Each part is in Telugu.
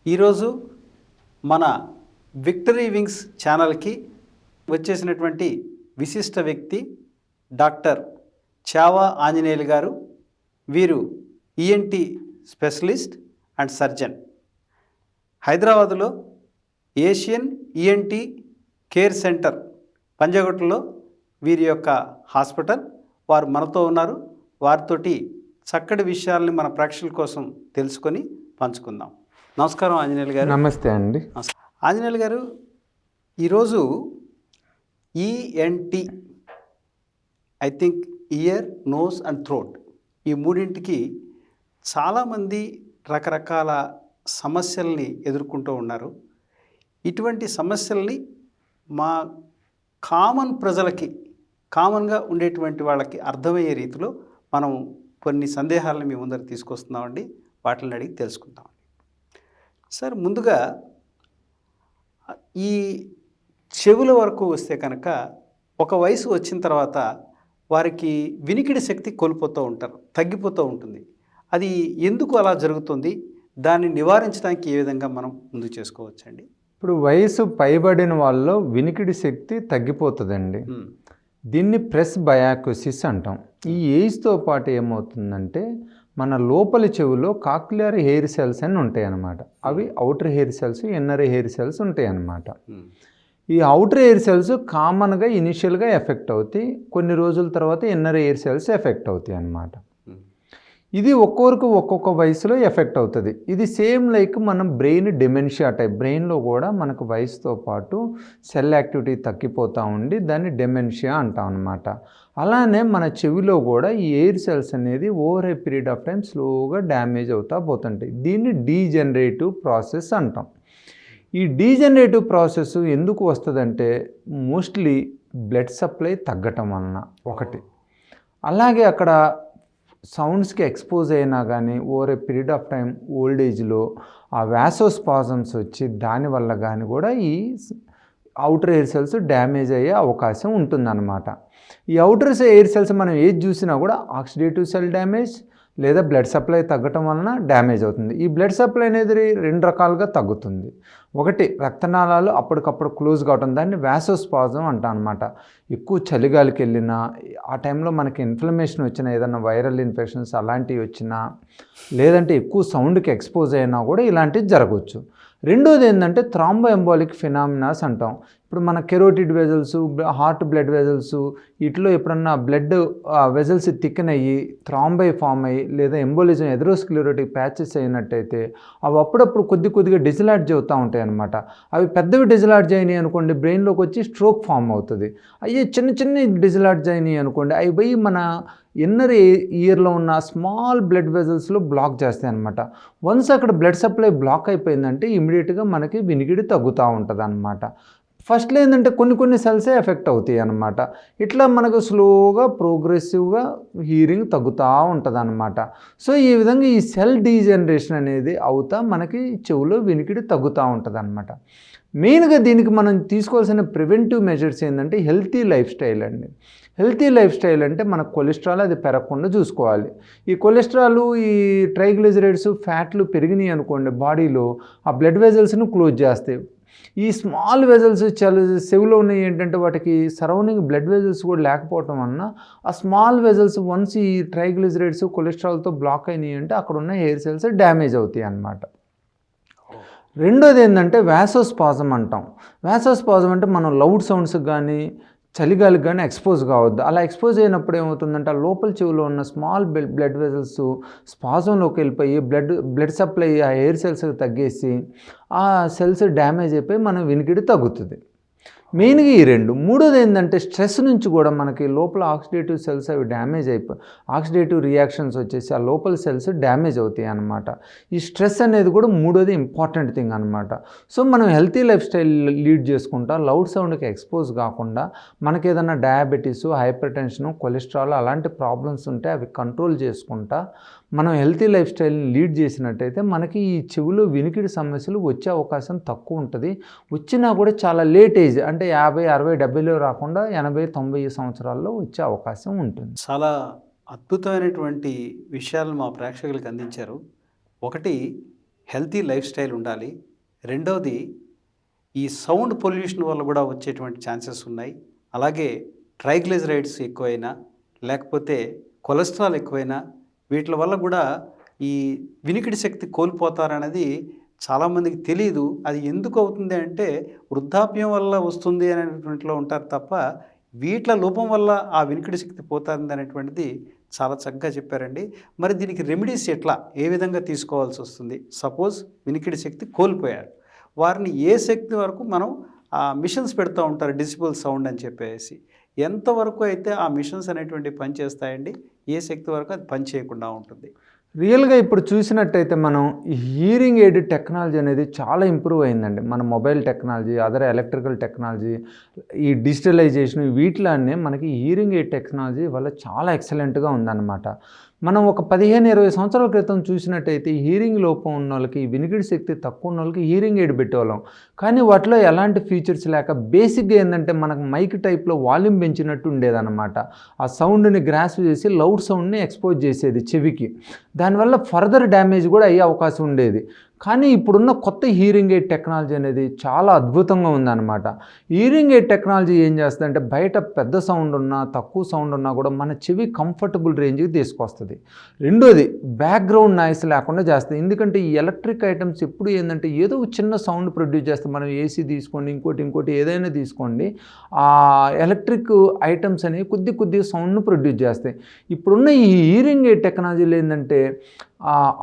ఈరోజు మన విక్టరీ వింగ్స్ ఛానల్కి వచ్చేసినటువంటి విశిష్ట వ్యక్తి డాక్టర్ చావా ఆంజనేయులు గారు. వీరు ఈఎన్టీ స్పెషలిస్ట్ అండ్ సర్జన్. హైదరాబాదులో ఏషియన్ ఈఎన్టీ కేర్ సెంటర్ పంజాగుట్టలో వీరి యొక్క హాస్పిటల్. వారు మనతో ఉన్నారు. వారితోటి చక్కటి విషయాల్ని మన ప్రేక్షకుల కోసం తెలుసుకొని పంచుకుందాం. నమస్కారం ఆంజనేయులు గారు. నమస్తే అండి. ఆంజనేయులు గారు, ఈరోజు ENT, I think ear, nose and throat, ఈ మూడింటికి చాలామంది రకరకాల సమస్యల్ని ఎదుర్కొంటూ ఉన్నారు. ఇటువంటి సమస్యల్ని మా కామన్ ప్రజలకి, కామన్గా ఉండేటువంటి వాళ్ళకి అర్థమయ్యే రీతిలో మనం కొన్ని సందేహాలను మీ ముందర తీసుకొస్తున్నామండి. వాటిని అడిగి తెలుసుకుందామండి. సార్, ముందుగా ఈ చెవుల వరకు వస్తే కనుక ఒక వయసు వచ్చిన తర్వాత వారికి వినికిడి శక్తి కోల్పోతూ ఉంటారు, తగ్గిపోతూ ఉంటుంది. అది ఎందుకు అలా జరుగుతుంది? దాన్ని నివారించడానికి ఏ విధంగా మనం ముందు చేసుకోవచ్చండి? ఇప్పుడు వయసు పైబడిన వాళ్ళలో వినికిడి శక్తి తగ్గిపోతుందండి. దీన్ని ప్రెస్ బయాకోసిస్ అంటాం. ఈ ఏజ్తో పాటు ఏమవుతుందంటే మన లోపలి చెవిలో కాక్లియర్ హెయిర్ సెల్స్ అని ఉంటాయి అన్నమాట. అవి outer hair cells, inner hair cells ఉంటాయి అన్నమాట. ఈ అవుటర్ ఎయిర్ సెల్స్ కామన్గా ఇనిషియల్గా ఎఫెక్ట్ అవుతాయి. కొన్ని రోజుల తర్వాత ఇన్నర్ ఎయిర్ సెల్స్ ఎఫెక్ట్ అవుతాయి అన్నమాట. ఇది ఒక్కొక్కరికి ఒక్కొక్క వయసులో ఎఫెక్ట్ అవుతుంది. ఇది సేమ్ లైక్ మనం బ్రెయిన్ డిమెన్షియా టైప్. బ్రెయిన్లో కూడా మనకు వయసుతో పాటు సెల్ యాక్టివిటీ తగ్గిపోతూ ఉండి దాన్ని డిమెన్షియా అంటాం అన్నమాట. అలానే మన చెవిలో కూడా ఈ ఎయిర్ సెల్స్ అనేది over a period of time స్లోగా డ్యామేజ్ అవుతూ పోతుంటాయి. దీన్ని డీజనరేటివ్ ప్రాసెస్ అంటాం. ఈ డీజనరేటివ్ ప్రాసెస్ ఎందుకు వస్తుందంటే మోస్ట్లీ బ్లడ్ సప్లై తగ్గటం వలన ఒకటి, అలాగే అక్కడ సౌండ్స్కి ఎక్స్పోజ్ అయినా కానీ over a period of time old ఏజ్లో ఆ వాసోస్పాజమ్స్ వచ్చి దానివల్ల కానీ కూడా ఈ అవుటర్ ఎయిర్ సెల్స్ డ్యామేజ్ అయ్యే అవకాశం ఉంటుందన్నమాట. ఈ అవుటర్ ఎయిర్ సెల్స్ మనం ఏది చూసినా కూడా ఆక్సిడేటివ్ సెల్ డ్యామేజ్ లేదా బ్లడ్ సప్లై తగ్గటం వలన డ్యామేజ్ అవుతుంది. ఈ బ్లడ్ సప్లై అనేది రెండు రకాలుగా తగ్గుతుంది. ఒకటి, రక్తనాళాలు అప్పటికప్పుడు క్లోజ్ కావటం, దాన్ని వాసోస్పాజం అంటాం అనమాట. ఎక్కువ చలిగాలికి వెళ్ళినా, ఆ టైంలో మనకి ఇన్ఫ్లమేషన్ వచ్చినా, ఏదైనా వైరల్ ఇన్ఫెక్షన్స్ అలాంటివి వచ్చినా, లేదంటే ఎక్కువ సౌండ్కి ఎక్స్పోజ్ అయినా కూడా ఇలాంటివి జరగవచ్చు. రెండోది ఏంటంటే థ్రాంబో ఎంబాలిక్ ఫినామినాస్ అంటాం. ఇప్పుడు మన carotid vessels, heart blood vessels, వీటిలో ఎప్పుడన్నా బ్లడ్ వెజల్స్ థిక్కెన్ అయ్యి థ్రాంబై ఫామ్ అయ్యి లేదా ఎంబోలిజం ఎథెరోస్క్లెరోటిక్ ప్యాచెస్ అయినట్టయితే అవి అప్పుడప్పుడు కొద్దిగా డిజిలాడ్జ్ అవుతూ ఉంటాయి అన్నమాట. అవి పెద్దవి డిజిలాడ్జ్ అయినాయి అనుకోండి, బ్రెయిన్లోకి వచ్చి స్ట్రోక్ ఫామ్ అవుతుంది. అయ్యే చిన్న డిజిలాడ్జ్ అయినాయి అనుకోండి, అవి పోయి మన ఇన్నర్ ఇయర్లో ఉన్న స్మాల్ బ్లడ్ వెజల్స్లో బ్లాక్ చేస్తాయి అన్నమాట. వన్స్ అక్కడ బ్లడ్ సప్లై బ్లాక్ అయిపోయిందంటే ఇమీడియట్గా మనకి వినికిడి తగ్గుతూ ఉంటుంది అన్నమాట. ఫస్ట్లో ఏంటంటే కొన్ని సెల్సే ఎఫెక్ట్ అవుతాయి అన్నమాట. ఇట్లా మనకు స్లోగా ప్రోగ్రెసివ్గా హీరింగ్ తగ్గుతూ ఉంటుంది అన్నమాట. సో ఈ విధంగా ఈ సెల్ డీజనరేషన్ అనేది అవుతా మనకి చెవులో వినికిడి తగ్గుతూ ఉంటుంది అన్నమాట. మెయిన్గా దీనికి మనం తీసుకోవాల్సిన ప్రివెంటివ్ మెజర్స్ ఏంటంటే హెల్తీ లైఫ్ స్టైల్ అండి. హెల్తీ లైఫ్ స్టైల్ అంటే మన కొలెస్ట్రాల్ అది పెరగకుండా చూసుకోవాలి. ఈ కొలెస్ట్రాల్, ఈ ట్రైగ్లిజరైడ్స్, ఫ్యాట్లు పెరిగినాయి అనుకోండి బాడీలో, ఆ బ్లడ్ వెజల్స్ను క్లోజ్ చేస్తాయి. ఈ స్మాల్ వెజల్స్ చాలా చెవిలో ఉన్నాయి ఏంటంటే వాటికి సరౌండింగ్ బ్లడ్ వెజల్స్ కూడా లేకపోవటం వలన ఆ స్మాల్ వెజల్స్ వన్స్ ఈ ట్రైగ్లిజరైడ్స్, కొలెస్ట్రాల్తో బ్లాక్ అయినాయి అంటే అక్కడ ఉన్న హెయిర్ సెల్స్ డ్యామేజ్ అవుతాయి అన్నమాట. రెండోది ఏంటంటే వాసోస్పాజం అంటాం. వాసోస్పాజం అంటే మనం లౌడ్ సౌండ్స్కి కానీ చలిగాలికి కానీ ఎక్స్పోజ్ కావద్దు. అలా ఎక్స్పోజ్ అయినప్పుడు ఏమవుతుందంటే ఆ లోపల చెవిలో ఉన్న స్మాల్ బ్లడ్ వెజల్స్ స్పాజంలోకి వెళ్ళిపోయి బ్లడ్ సప్లై ఆ ఎయిర్ సెల్స్ తగ్గేసి ఆ సెల్స్ డ్యామేజ్ అయిపోయి మన వినికిడి తగ్గుతుంది. మెయిన్గా ఈ రెండు. మూడోది ఏంటంటే స్ట్రెస్ నుంచి కూడా మనకి లోపల ఆక్సిడేటివ్ సెల్స్ అవి డ్యామేజ్ అయిపోయి ఆక్సిడేటివ్ రియాక్షన్స్ వచ్చేసి ఆ లోపల సెల్స్ డ్యామేజ్ అవుతాయి అన్నమాట. ఈ స్ట్రెస్ అనేది కూడా మూడోది ఇంపార్టెంట్ థింగ్ అనమాట. సో మనం హెల్తీ లైఫ్ స్టైల్ లీడ్ చేసుకుంటా లౌడ్ సౌండ్కి ఎక్స్పోజ్ కాకుండా మనకి ఏదైనా డయాబెటీస్, హైపర్ టెన్షన్, కొలెస్ట్రాల్ అలాంటి ప్రాబ్లమ్స్ ఉంటే అవి కంట్రోల్ చేసుకుంటా మనం హెల్తీ లైఫ్ స్టైల్ని లీడ్ చేసినట్టయితే మనకి ఈ చెవులో వినికిడి సమస్యలు వచ్చే అవకాశం తక్కువ ఉంటుంది. వచ్చినా కూడా చాలా లేట్ ఏజ్ అంటే 50, 60, 70లో రాకుండా 80, 90 సంవత్సరాల్లో వచ్చే అవకాశం ఉంటుంది. చాలా అద్భుతమైనటువంటి విషయాలు మా ప్రేక్షకులకు అందించారు. ఒకటి, హెల్తీ లైఫ్ స్టైల్ ఉండాలి. రెండవది ఈ సౌండ్ పొల్యూషన్ వల్ల కూడా వచ్చేటువంటి ఛాన్సెస్ ఉన్నాయి. అలాగే ట్రైగ్లిజరైడ్స్ ఎక్కువైనా, లేకపోతే కొలెస్ట్రాల్ ఎక్కువైనా వీటి వల్ల కూడా ఈ వినికిడి శక్తి కోల్పోతారనేది చాలామందికి తెలియదు. అది ఎందుకు అవుతుంది అంటే వృద్ధాప్యం వల్ల వస్తుంది అనేటువంటిలో ఉంటారు తప్ప వీట్ల లోపం వల్ల ఆ వినికిడి శక్తి పోతుంది అనేటువంటిది చాలా చక్కగా చెప్పారండి. మరి దీనికి రెమెడీస్ ఎట్లా, ఏ విధంగా తీసుకోవాల్సి వస్తుంది? సపోజ్ వినికిడి శక్తి కోల్పోయారు, వారిని ఏ శక్తి వరకు మనం ఆ మిషన్స్ పెడుతూ ఉంటారు డిసిబుల్ సౌండ్ అని చెప్పేసి, ఎంతవరకు అయితే ఆ మిషన్స్ అనేటువంటి పని చేస్తాయండి, ఏ శక్తి వరకు అది పని చేయకుండా ఉంటుంది? రియల్గా ఇప్పుడు చూసినట్టయితే మనం ఈ హియరింగ్ ఎయిడ్ టెక్నాలజీ అనేది చాలా ఇంప్రూవ్ అయిందండి. మన mobile technology, other electrical technology, ఈ డిజిటలైజేషన్ వీటిలోనే మనకి హియరింగ్ ఎయిడ్ టెక్నాలజీ వల్ల చాలా ఎక్సలెంట్గా ఉందన్నమాట. మనం ఒక 15-20 సంవత్సరాల క్రితం చూసినట్టయితే హియరింగ్ లోపం ఉన్న వాళ్ళకి, వినికిడి శక్తి తక్కువ ఉన్న వాళ్ళకి హియరింగ్ ఎయిడ్ పెట్టేవాళ్ళం. కానీ వాటిలో ఎలాంటి ఫీచర్స్ లేక బేసిక్గా ఏంటంటే మనకు మైక్ టైప్లో వాల్యూమ్ పెంచినట్టు ఉండేదన్నమాట. ఆ సౌండ్ని గ్రాస్ప్ చేసి లౌడ్ సౌండ్ని ఎక్స్పోజ్ చేసేది చెవికి. దానివల్ల ఫర్దర్ డ్యామేజ్ కూడా అయ్యే అవకాశం ఉండేది. కానీ ఇప్పుడున్న కొత్త హియరింగ్ ఎయిడ్ టెక్నాలజీ అనేది చాలా అద్భుతంగా ఉందన్నమాట. హియరింగ్ ఎయిడ్ టెక్నాలజీ ఏం చేస్తుందంటే బయట పెద్ద సౌండ్ ఉన్నా, తక్కువ సౌండ్ ఉన్నా కూడా మన చెవి కంఫర్టబుల్ రేంజ్కి తీసుకొస్తుంది. రెండోది బ్యాక్గ్రౌండ్ నాయిస్ లేకుండా చేస్తుంది. ఎందుకంటే ఈ ఎలక్ట్రిక్ ఐటమ్స్ ఎప్పుడు ఏంటంటే ఏదో చిన్న సౌండ్ ప్రొడ్యూస్ చేస్తాం. మనం ఏసీ తీసుకోండి, ఇంకోటి ఏదైనా తీసుకోండి, ఆ ఎలక్ట్రిక్ ఐటమ్స్ అనేవి కొద్దిగా సౌండ్ను ప్రొడ్యూస్ చేస్తాయి. ఇప్పుడున్న ఈ హియరింగ్ ఎయిడ్ టెక్నాలజీలో ఏంటంటే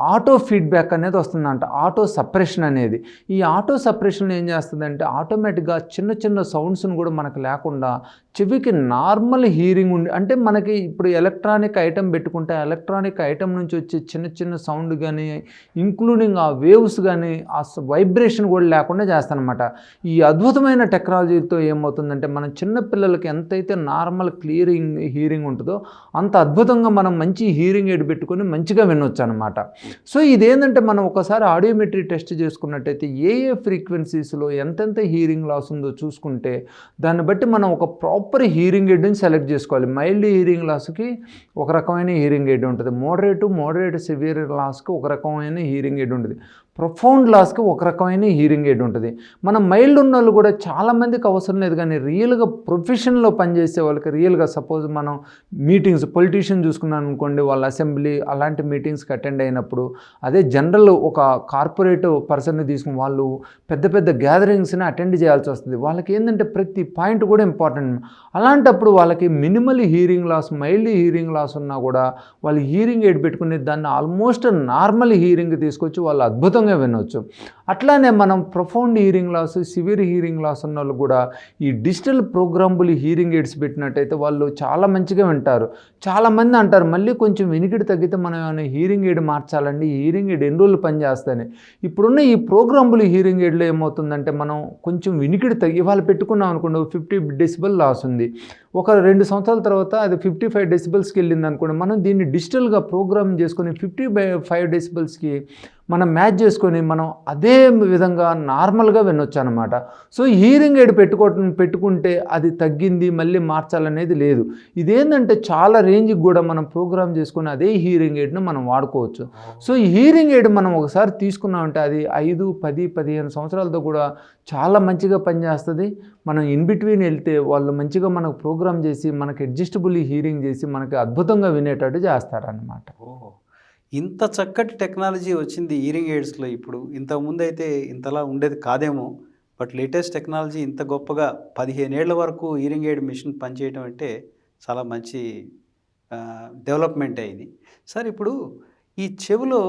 ఆటో ఫీడ్బ్యాక్ అనేది వస్తుందంట, ఆటో సప్రెషన్ అనేది. ఈ ఆటో సప్రెషన్ ఏం చేస్తుందంటే ఆటోమేటిక్గా చిన్న సౌండ్స్ని కూడా మనకు లేకుండా చెవికి నార్మల్ హీరింగ్ ఉండి, అంటే మనకి ఇప్పుడు ఎలక్ట్రానిక్ ఐటమ్ పెట్టుకుంటే ఎలక్ట్రానిక్ ఐటమ్ నుంచి వచ్చే చిన్న సౌండ్ కానీ, ఇంక్లూడింగ్ ఆ వేవ్స్ కానీ, ఆ వైబ్రేషన్ కూడా లేకుండా చేస్తానమాట. ఈ అద్భుతమైన టెక్నాలజీతో ఏమవుతుందంటే మనం చిన్నపిల్లలకి ఎంతైతే నార్మల్ క్లియరింగ్ హీరింగ్ ఉంటుందో అంత అద్భుతంగా మనం మంచి హీరింగ్ ఎయిడ్ పెట్టుకొని మంచిగా వినొచ్చు అనమాట. సో ఇదేంటంటే మనం ఒకసారి ఆడియోమెట్రీ టెస్ట్ చేసుకున్నట్టయితే ఏ ఫ్రీక్వెన్సీస్లో ఎంతెంత హీరింగ్ లాస్ ఉందో చూసుకుంటే దాన్ని బట్టి మనం ఒక ప్రాపర్ హీరింగ్ ఎయిడ్ని సెలెక్ట్ చేసుకోవాలి. మైల్డ్ హీరింగ్ లాస్కి ఒక రకమైన హీరింగ్ ఎయిడ్ ఉంటుంది, మోడరేట్ సివియర్ లాస్కి ఒక రకమైన హీరింగ్ ఎయిడ్ ఉంటుంది, ప్రొఫౌండ్ లాస్కి ఒక రకమైన హీరింగ్ ఎయిడ్ ఉంటుంది. మనం మైల్డ్ ఉన్న వాళ్ళు కూడా చాలామందికి అవసరం లేదు, కానీ రియల్గా ప్రొఫెషన్లో పనిచేసే వాళ్ళకి రియల్గా సపోజ్ మనం మీటింగ్స్, పొలిటీషియన్ చూసుకున్నాను అనుకోండి, వాళ్ళ అసెంబ్లీ అలాంటి మీటింగ్స్కి అటెండ్ అయినప్పుడు, అదే జనరల్ ఒక కార్పొరేట్ పర్సన్ని తీసుకుని వాళ్ళు పెద్ద గ్యాదరింగ్స్ని అటెండ్ చేయాల్సి వస్తుంది. వాళ్ళకి ఏంటంటే ప్రతి పాయింట్ కూడా ఇంపార్టెంట్. అలాంటప్పుడు వాళ్ళకి minimal hearing loss, mild hearing loss ఉన్నా కూడా వాళ్ళు హీరింగ్ ఎయిడ్ పెట్టుకుని దాన్ని ఆల్మోస్ట్ నార్మల్ హీరింగ్ తీసుకొచ్చి వాళ్ళు అద్భుతంగా వినవచ్చు. అట్లానే మనం profound hearing loss, severe hearing loss ఉన్న వాళ్ళు కూడా ఈ డిజిటల్ ప్రోగ్రామబుల్ హీరింగ్ ఎయిడ్స్ పెట్టినట్టయితే వాళ్ళు చాలా మంచిగా వింటారు. చాలామంది అంటారు మళ్ళీ కొంచెం వినికిడి తగ్గితే మనం ఏమైనా హీరింగ్ ఎయిడ్ మార్చాలండి, హీరింగ్ ఎయిడ్ ఎన్ని రోజులు పనిచేస్తాయని. ఇప్పుడున్న ఈ ప్రోగ్రామబుల్ హీరింగ్ ఎయిడ్లో ఏమవుతుందంటే మనం కొంచెం వినికిడి ఇవాళ పెట్టుకున్నాం అనుకోండి, 50 డెసిబెల్ లాస్ ఉంది, ఒక 2 సంవత్సరాల తర్వాత అది 55 డెసిబెల్స్కి వెళ్ళింది అనుకోండి, మనం దీన్ని డిజిటల్గా ప్రోగ్రామ్ చేసుకొని 55 డెసిబెల్స్కి మనం మ్యాచ్ చేసుకొని మనం అదే విధంగా నార్మల్గా వినొచ్చు అనమాట. సో హీరింగ్ ఎయిడ్ పెట్టుకుంటే అది తగ్గింది మళ్ళీ మార్చాలనేది లేదు. ఇదేంటంటే చాలా రేంజ్కి కూడా మనం ప్రోగ్రామ్ చేసుకొని అదే హీరింగ్ ఎయిడ్ను మనం వాడుకోవచ్చు. సో ఈ హీరింగ్ ఎయిడ్ మనం ఒకసారి తీసుకున్నామంటే అది 5, 10, 15 సంవత్సరాలతో కూడా చాలా మంచిగా పనిచేస్తుంది. మనం ఇన్ బిట్వీన్ వెళ్తే వాళ్ళు మంచిగా మనకు ప్రోగ్రామ్ చేసి మనకు అడ్జస్టబుల్ హీరింగ్ చేసి మనకి అద్భుతంగా వినేటట్టు చేస్తారన్నమాట. ఇంత చక్కటి టెక్నాలజీ వచ్చింది హీరింగ్ ఎయిడ్స్లో. ఇప్పుడు ఇంతకుముందు అయితే ఇంతలా ఉండేది కాదేమో, బట్ లేటెస్ట్ టెక్నాలజీ ఇంత గొప్పగా 15 ఏళ్ల వరకు హీరింగ్ ఎయిడ్ మిషన్ పనిచేయడం అంటే చాలా మంచి డెవలప్మెంట్ అయింది. సార్ ఇప్పుడు ఈ చెవిలో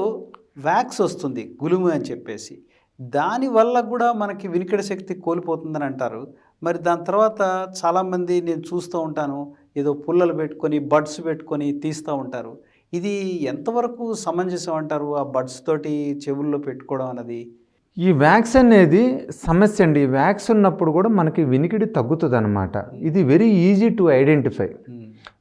వ్యాక్స్ వస్తుంది, గులుము అని చెప్పేసి, దానివల్ల కూడా మనకి వినికిడి శక్తి కోల్పోతుందని అంటారు. మరి దాని తర్వాత చాలామంది నేను చూస్తూ ఉంటాను, ఏదో పుల్లలు పెట్టుకొని బడ్స్ పెట్టుకొని తీస్తూ ఉంటారు. ఇది ఎంతవరకు సమంజసం అంటారు, ఆ బడ్స్ తోటి చెవుల్లో పెట్టుకోవడం అన్నది? ఈ వ్యాక్స్ అనేది సమస్య అండి. ఈ వ్యాక్స్ ఉన్నప్పుడు కూడా మనకి వినికిడి తగ్గుతుంది అనమాట. ఇది వెరీ ఈజీ టు ఐడెంటిఫై.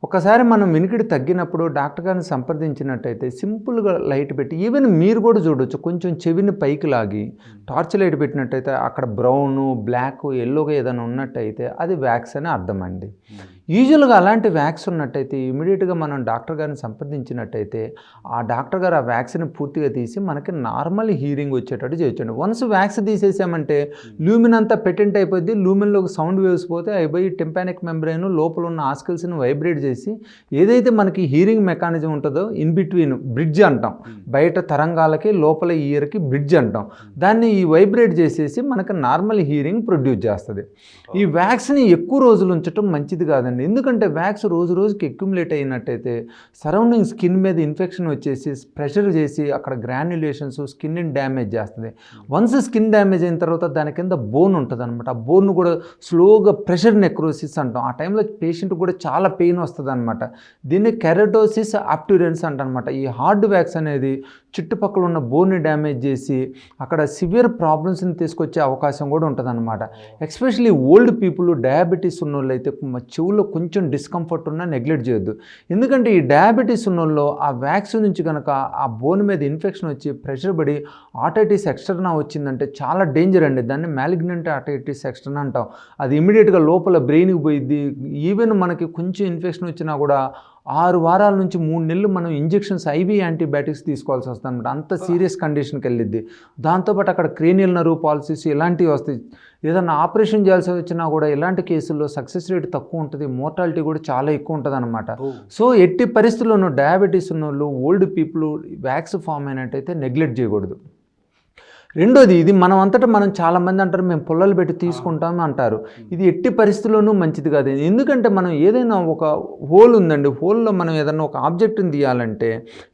ఒకసారి మనం వినికిడి తగ్గినప్పుడు డాక్టర్ గారిని సంప్రదించినట్టయితే సింపుల్గా లైట్ పెట్టి, ఈవెన్ మీరు కూడా చూడవచ్చు, కొంచెం చెవిని పైకి లాగి టార్చ్ లైట్ పెట్టినట్టయితే అక్కడ బ్రౌను, బ్లాక్, ఎల్లోగా ఏదైనా ఉన్నట్టయితే అది వ్యాక్స్ అని అర్థం అండి. యూజువల్గా అలాంటి వ్యాక్స్ ఉన్నట్టయితే ఇమీడియట్గా మనం డాక్టర్ గారిని సంప్రదించినట్టయితే ఆ డాక్టర్ గారు ఆ వ్యాక్సిన్ పూర్తిగా తీసి మనకి నార్మల్ హీరింగ్ వచ్చేటట్టు చేయొచ్చండి. వన్స్ వ్యాక్స్ తీసేసామంటే లూమిన్ అంతా పెటెంట్ అయిపోద్ది, లూమిన్లోకి సౌండ్ వేవ్స్ పోతే అయిపోయి టింపానిక్ మెంబ్రెయిన్ లోపల ఉన్న ఆస్కిల్స్ని వైబ్రేట్ చేసి ఏదైతే మనకి హీరింగ్ మెకానిజం ఉంటుందో ఇన్ బిట్వీన్ బ్రిడ్జ్ అంటాం, బయట తరంగాలకి లోపల ఇయర్కి బ్రిడ్జ్ అంటాం, దాన్ని ఈ వైబ్రేట్ చేసేసి మనకి నార్మల్ హీరింగ్ ప్రొడ్యూస్ చేస్తుంది. ఈ వ్యాక్స్ని ఎక్కువ రోజులు ఉంచడం మంచిది కాదండి. ఎందుకంటే వ్యాక్స్ రోజు రోజుకి అక్యుములేట్ అయినట్టయితే సరౌండింగ్ స్కిన్ మీద ఇన్ఫెక్షన్ వచ్చేసి ప్రెషర్ చేసి అక్కడ గ్రాన్యులేషన్స్ స్కిన్ని డ్యామేజ్ చేస్తుంది. వన్స్ స్కిన్ డ్యామేజ్ అయిన తర్వాత దాని కింద బోన్ ఉంటుంది అనమాట. ఆ బోన్ కూడా స్లోగా ప్రెషర్ నెక్రోసిస్ అంటాం. ఆ టైంలో పేషెంట్ కూడా చాలా పెయిన్ వస్తుంది అనమాట. దీన్ని కెరటోసిస్ ఆప్టూరెన్స్ అంటనమాట. ఈ హార్డ్ వ్యాక్స్ అనేది చుట్టుపక్కల ఉన్న బోన్ని డ్యామేజ్ చేసి అక్కడ సివియర్ ప్రాబ్లమ్స్ని తీసుకొచ్చే అవకాశం కూడా ఉంటుంది అనమాట. ఎస్పెషలీ ఓల్డ్ పీపుల్, డయాబెటీస్ ఉన్న వాళ్ళు అయితే చెవుల్లో కొంచెం డిస్కంఫర్ట్ ఉన్నా నెగ్లెక్ట్ చేయొద్దు. ఎందుకంటే ఈ డయాబెటీస్ ఉన్న వాళ్ళు ఆ వ్యాక్స్ నుంచి కనుక ఆ బోన్ మీద ఇన్ఫెక్షన్ వచ్చి ప్రెషర్ పడి ఆటైటిస్ ఎక్స్టర్నా వచ్చిందంటే చాలా డేంజర్ అండి. దాన్ని మ్యాలిగ్నెంట్ ఆటైటిస్ ఎక్స్టర్నా అంటాం. అది ఇమీడియట్గా లోపల బ్రెయిన్కి పోయిద్ది. ఈవెన్ మనకి కొంచెం ఇన్ఫెక్షన్ వచ్చినా కూడా 6 వారాల నుంచి 3 నెలలు మనం ఇంజెక్షన్స్ ఐవీ యాంటీబయాటిక్స్ తీసుకోవాల్సి వస్తుంది అనమాట. అంత సీరియస్ కండిషన్కి వెళ్ళిద్ది. దాంతోపాటు అక్కడ క్రేనియల్ నర్వ్ పాలసీస్ ఇలాంటివి వస్తాయి. ఏదన్నా ఆపరేషన్ చేయాల్సి వచ్చినా కూడా ఇలాంటి కేసుల్లో సక్సెస్ రేట్ తక్కువ ఉంటుంది, మోర్టాలిటీ కూడా చాలా ఎక్కువ ఉంటుంది అనమాట. సో ఎట్టి పరిస్థితుల్లోనూ డయాబెటీస్ ఉన్న వాళ్ళు, ఓల్డ్ పీపుల్ వ్యాక్స్ ఫామ్ అయినట్టయితే నెగ్లెక్ట్ చేయకూడదు. రెండోది, ఇది మనం అంతటా మనం చాలామంది అంటారు మేము పుల్లలు పెట్టి తీసుకుంటాము అంటారు. ఇది ఎట్టి పరిస్థితుల్లోనూ మంచిది కాదు. ఎందుకంటే మనం ఏదైనా ఒక హోల్ ఉందండి, హోల్లో మనం ఏదన్నా ఒక ఆబ్జెక్ట్ని తీయాలంటే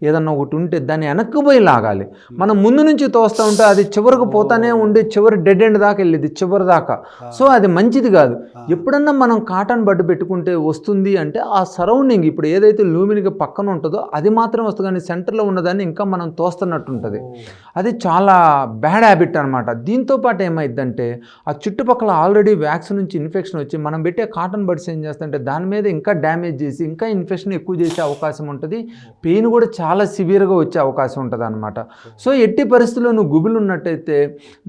ఏదన్నా ఒకటి ఉంటే దాన్ని వెనక్కి పోయి లాగాలి. మనం ముందు నుంచి తోస్తూ ఉంటే అది చివరికి పోతానే ఉండి చివరి డెడ్ ఎండ్ దాకా వెళ్ళింది చివరి దాకా. సో అది మంచిది కాదు. ఎప్పుడన్నా మనం కాటన్ బడ్డు పెట్టుకుంటే వస్తుంది అంటే ఆ సరౌండింగ్ ఇప్పుడు ఏదైతే లూమిన్కి పక్కన ఉంటుందో అది మాత్రం వస్తుంది, కానీ సెంటర్లో ఉన్నదాన్ని ఇంకా మనం తోస్తున్నట్టు ఉంటుంది. అది చాలా బ్యాడ్ హ్యాబిట్ అనమాట. దీంతోపాటు ఏమైందంటే ఆ చుట్టుపక్కల ఆల్రెడీ వ్యాక్స్ నుంచి ఇన్ఫెక్షన్ వచ్చి మనం పెట్టే కాటన్ బడ్స్ ఏం చేస్తుంటే దాని మీద ఇంకా డ్యామేజ్ చేసి ఇంకా ఇన్ఫెక్షన్ ఎక్కువ చేసే అవకాశం ఉంటుంది. పెయిన్ కూడా చాలా సివియర్గా వచ్చే అవకాశం ఉంటుంది అనమాట. సో ఎట్టి పరిస్థితుల్లో నువ్వు గుబులు ఉన్నట్టయితే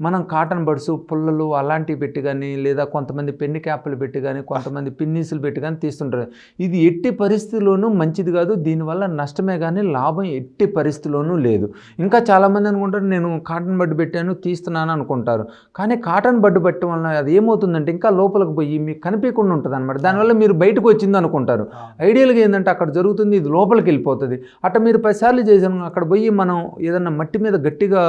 మనం కాటన్ బడ్స్, పుల్లలు అలాంటివి పెట్టి కానీ, లేదా కొంతమంది పెన్ని క్యాప్లు పెట్టి కానీ, కొంతమంది పిన్నీసులు పెట్టి కానీ తీస్తుంటారు. ఇది ఎట్టి పరిస్థితుల్లోనూ మంచిది కాదు. దీనివల్ల నష్టమే కానీ లాభం ఎట్టి పరిస్థితుల్లోనూ లేదు. ఇంకా చాలామంది అనుకుంటారు నేను కాటన్ బడ్డు పెట్టాను తీస్తున్నాను అనుకుంటారు, కానీ కాటన్ బడ్డు పెట్టడం వల్ల అది ఏమవుతుందంటే ఇంకా లోపలికి పోయి మీకు కనిపించకుండా ఉంటుంది అనమాట. దానివల్ల మీరు బయటకు వచ్చింది అనుకుంటారు. ఐడియల్గా ఏంటంటే అక్కడ జరుగుతుంది, ఇది లోపలికి వెళ్ళిపోతుంది. అట్లా మీరు 10 సార్లు చేసాను అక్కడ పోయి మనం ఏదన్నా మట్టి మీద గట్టిగా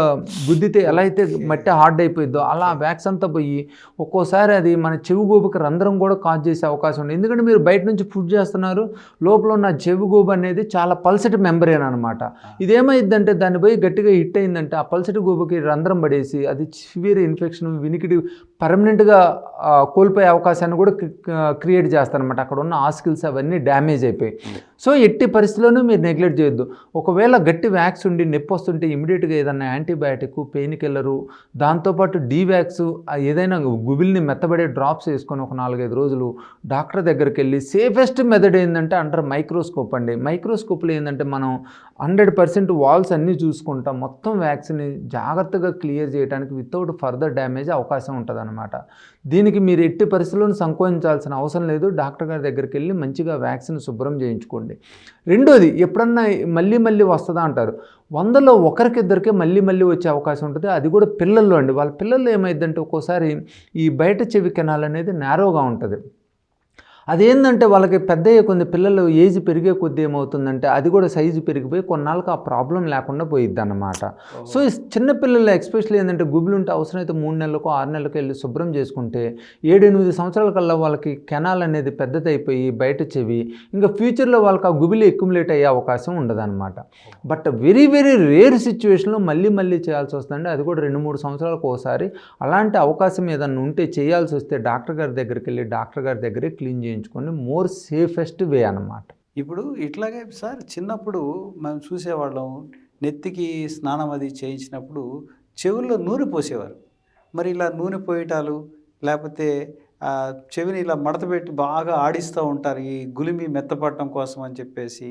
గుద్దితే ఎలా అయితే మట్టి హార్డ్ అయిపోయిద్దో అలా వ్యాక్స్ అంతా పోయి ఒక్కోసారి అది మన చెవి గోపుకి రంధ్రం కూడా కాజ్ చేసే అవకాశం ఉంది. ఎందుకంటే మీరు బయట నుంచి ఫుడ్ చేస్తున్నారు, లోపల ఉన్న చెవి గోబు అనేది చాలా పల్సటి మెంబ్రేన్ అనమాట. ఇదేమైందంటే దాన్ని పోయి గట్టిగా హిట్ అయిందంటే ఆ పల్సటి గోబుకి రంధ్రం పడేసి అది సివియర్ ఇన్ఫెక్షన్, వినికిడి పర్మనెంట్గా కోల్పోయే అవకాశాన్ని కూడా క్రియేట్ చేస్తారనమాట. అక్కడ ఉన్న ఆస్కిల్స్ అవన్నీ డ్యామేజ్ అయిపోయి. సో ఎట్టి పరిస్థితుల్లోనూ మీరు నెగ్లెక్ట్ చేయొద్దు. ఒకవేళ గట్టి వ్యాక్స్ ఉండి నొప్పి వస్తుంటే ఇమీడియట్గా ఏదైనా యాంటీబయాటిక్, పెయిన్ కిల్లరు, దాంతోపాటు డీవ్యాక్స్ ఏదైనా గుబిల్ని మెత్తబడే డ్రాప్స్ వేసుకొని ఒక 4-5 రోజులు డాక్టర్ దగ్గరికి వెళ్ళి సేఫెస్ట్ మెథడ్ ఏంటంటే అండర్ మైక్రోస్కోప్ అండి. మైక్రోస్కోప్లో ఏంటంటే మనం 100% వాల్స్ అన్నీ చూసుకుంటాం, మొత్తం వ్యాక్సిన్ని జాగ్రత్తగా క్లియర్ చేయడానికి వితౌట్ ఫర్దర్ డ్యామేజ్ అవకాశం ఉంటుంది అనమాట. దీనికి మీరు ఎట్టి పరిస్థితుల్లో సంకోచించాల్సిన అవసరం లేదు. డాక్టర్ గారి దగ్గరికి వెళ్ళి మంచిగా వ్యాక్సిన్ శుభ్రం చేయించుకోండి. రెండోది, ఎప్పుడన్నా మళ్ళీ వస్తుందా అంటారు. 100లో ఒకరికిద్దరికే మళ్ళీ వచ్చే అవకాశం ఉంటుంది. అది కూడా పిల్లల్లో అండి. వాళ్ళ పిల్లల్లో ఏమైందంటే ఒక్కోసారి ఈ బయట చెవి కెనాల్ అనేది నేరోగా ఉంటుంది. అదేంటంటే వాళ్ళకి పెద్ద కొన్ని పిల్లలు ఏజ్ పెరిగే కొద్దీ ఏమవుతుందంటే అది కూడా సైజు పెరిగిపోయి కొన్నాళ్ళకి ఆ ప్రాబ్లం లేకుండా పోయిద్ది అన్నమాట. సో ఈ చిన్నపిల్లలు ఎస్పెషల్లీ ఏంటంటే గుబులు ఉంటే అవసరమైతే 3 నెలలకు 6 నెలలకు వెళ్ళి శుభ్రం చేసుకుంటే 7-8 సంవత్సరాల కల్లా వాళ్ళకి కెనాల్ అనేది పెద్దదైపోయి బయట చెవి ఇంకా ఫ్యూచర్లో వాళ్ళకి ఆ గుబిలి ఎక్యుములేట్ అయ్యే అవకాశం ఉండదన్నమాట. బట్ వెరీ రేర్ సిచ్యువేషన్లో మళ్ళీ చేయాల్సి వస్తుందండి. అది కూడా 2-3 సంవత్సరాలకు ఒకసారి. అలాంటి అవకాశం ఏదన్నా ఉంటే చేయాల్సి వస్తే డాక్టర్ గారి దగ్గరికి వెళ్ళి డాక్టర్ గారి దగ్గరే క్లీన్ చేయించుకోండి. మోర్ సేఫెస్ట్ వే అన్నమాట. ఇప్పుడు ఇట్లాగే సార్ చిన్నప్పుడు మనం చూసేవాళ్ళం, నెత్తికి స్నానం అది చేయించినప్పుడు చెవుల్లో నూనె పోసేవారు. మరి ఇలా నూనె పోయటాలు లేకపోతే చెవిని ఇలా మడతపెట్టి బాగా ఆడిస్తూ ఉంటారు ఈ గులిమి మెత్తపడటం కోసం అని చెప్పేసి.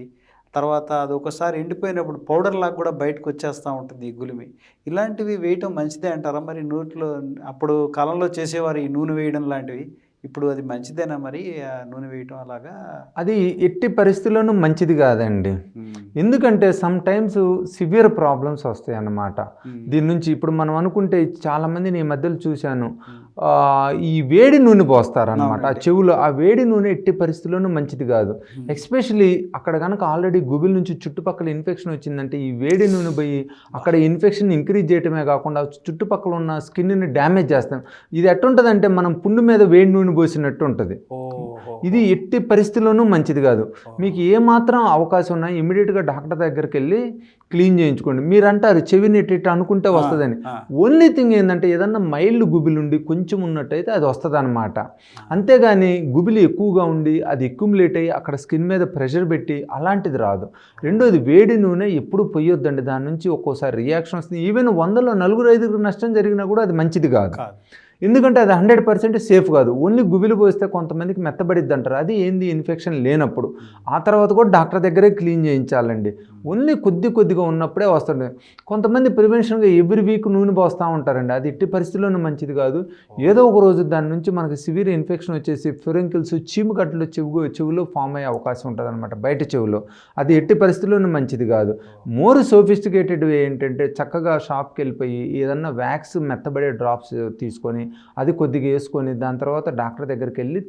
తర్వాత అది ఒకసారి ఎండిపోయినప్పుడు పౌడర్ లాగా కూడా బయటకు వచ్చేస్తూ ఉంటుంది ఈ గులిమి. ఇలాంటివి వేయటం మంచిదే అంటారా? మరి నోట్లో అప్పుడు కాలంలో చేసేవారు ఈ నూనె వేయడం లాంటివి ఇప్పుడు అది మంచిదేనా మరి ఆ నూనె వేయటం అలాగా? అది ఎట్టి పరిస్థితుల్లోనూ మంచిది కాదండి. ఉమ్, ఎందుకంటే సమ్ టైమ్స్ సివియర్ ప్రాబ్లమ్స్ వస్తాయి అన్నమాట. ఉమ్, దీని నుంచి ఇప్పుడు మనం అనుకుంటే చాలామందిని ఈ మధ్యలో చూశాను. ఉమ్. ఈ వేడి నూనె పోస్తారనమాట ఆ అవునండి. చెవులో. ఆ వేడి నూనె ఎట్టి పరిస్థితుల్లోనూ మంచిది కాదు. ఉమ్, ఎస్పెషలీ అక్కడ కనుక ఆల్రెడీ గుబిల్ నుంచి చుట్టుపక్కల ఇన్ఫెక్షన్ వచ్చిందంటే ఈ వేడి నూనె పోయి అక్కడ ఇన్ఫెక్షన్ ఇంక్రీజ్ చేయటమే కాకుండా చుట్టుపక్కల ఉన్న స్కిన్ని డ్యామేజ్ చేస్తాం. ఇది ఎట్టుంటుందంటే మనం పుండు మీద వేడి నూనె పోసినట్టు ఉంటుంది. ఓహో, ఇది ఎట్టి పరిస్థితుల్లోనూ మంచిది కాదు. మీకు ఏమాత్రం అవకాశం ఉన్నా ఇమీడియట్గా డాక్టర్ దగ్గరికి వెళ్ళి క్లీన్ చేయించుకోండి. మీరు అంటారు చెవిని ఇట్లా అనుకుంటే వస్తుందని. ఓన్లీ థింగ్ ఏంటంటే ఏదన్నా మైల్డ్ గుబిలి ఉండి కొంచెం ఉన్నట్టయితే అది వస్తుంది అనమాట. అంతేగాని గుబిలి ఎక్కువగా ఉండి అది ఎక్యుములేట్ అయ్యి అక్కడ స్కిన్ మీద ప్రెషర్ పెట్టి అలాంటిది రాదు. రెండోది వేడి నూనె ఎప్పుడు పొయ్యొద్దండి. దాని నుంచి ఒక్కోసారి రియాక్షన్ వస్తుంది. ఈవెన్ 100లో 4-5 నష్టం జరిగినా కూడా అది మంచిది కాదు. ఎందుకంటే అది 100% సేఫ్ కాదు. ఓన్లీ గుబిలి పోస్తే కొంతమందికి మెత్తబడిద్ది అంటారు. అది ఏంది ఇన్ఫెక్షన్ లేనప్పుడు. ఆ తర్వాత కూడా డాక్టర్ దగ్గరే క్లీన్ చేయించాలండి. ఓన్లీ కొద్దిగా ఉన్నప్పుడే వస్తుంది. కొంతమంది ప్రివెన్షన్గా ఎవ్రీ వీక్ నూనె పోస్తూ ఉంటారండి. అది ఎట్టి పరిస్థితుల్లోనూ మంచిది కాదు. ఏదో ఒక రోజు దాని నుంచి మనకి సివియర్ ఇన్ఫెక్షన్ వచ్చేసి ఫెరంకిల్స్ చీమగడ్డలు చెవిలో ఫామ్ అయ్యే అవకాశం ఉంటుంది అనమాట, బయట చెవిలో. అది ఎట్టి పరిస్థితుల్లోనూ మంచిది కాదు. మోర్ సోఫిస్టికేటెడ్ ఏంటంటే చక్కగా షాప్కి వెళ్ళిపోయి ఏదన్నా వ్యాక్స్ మెత్తబడే డ్రాప్స్ తీసుకొని అది కొద్దిగా వేసుకొని దాని తర్వాత డాక్టర్ దగ్గరికి వెళ్ళి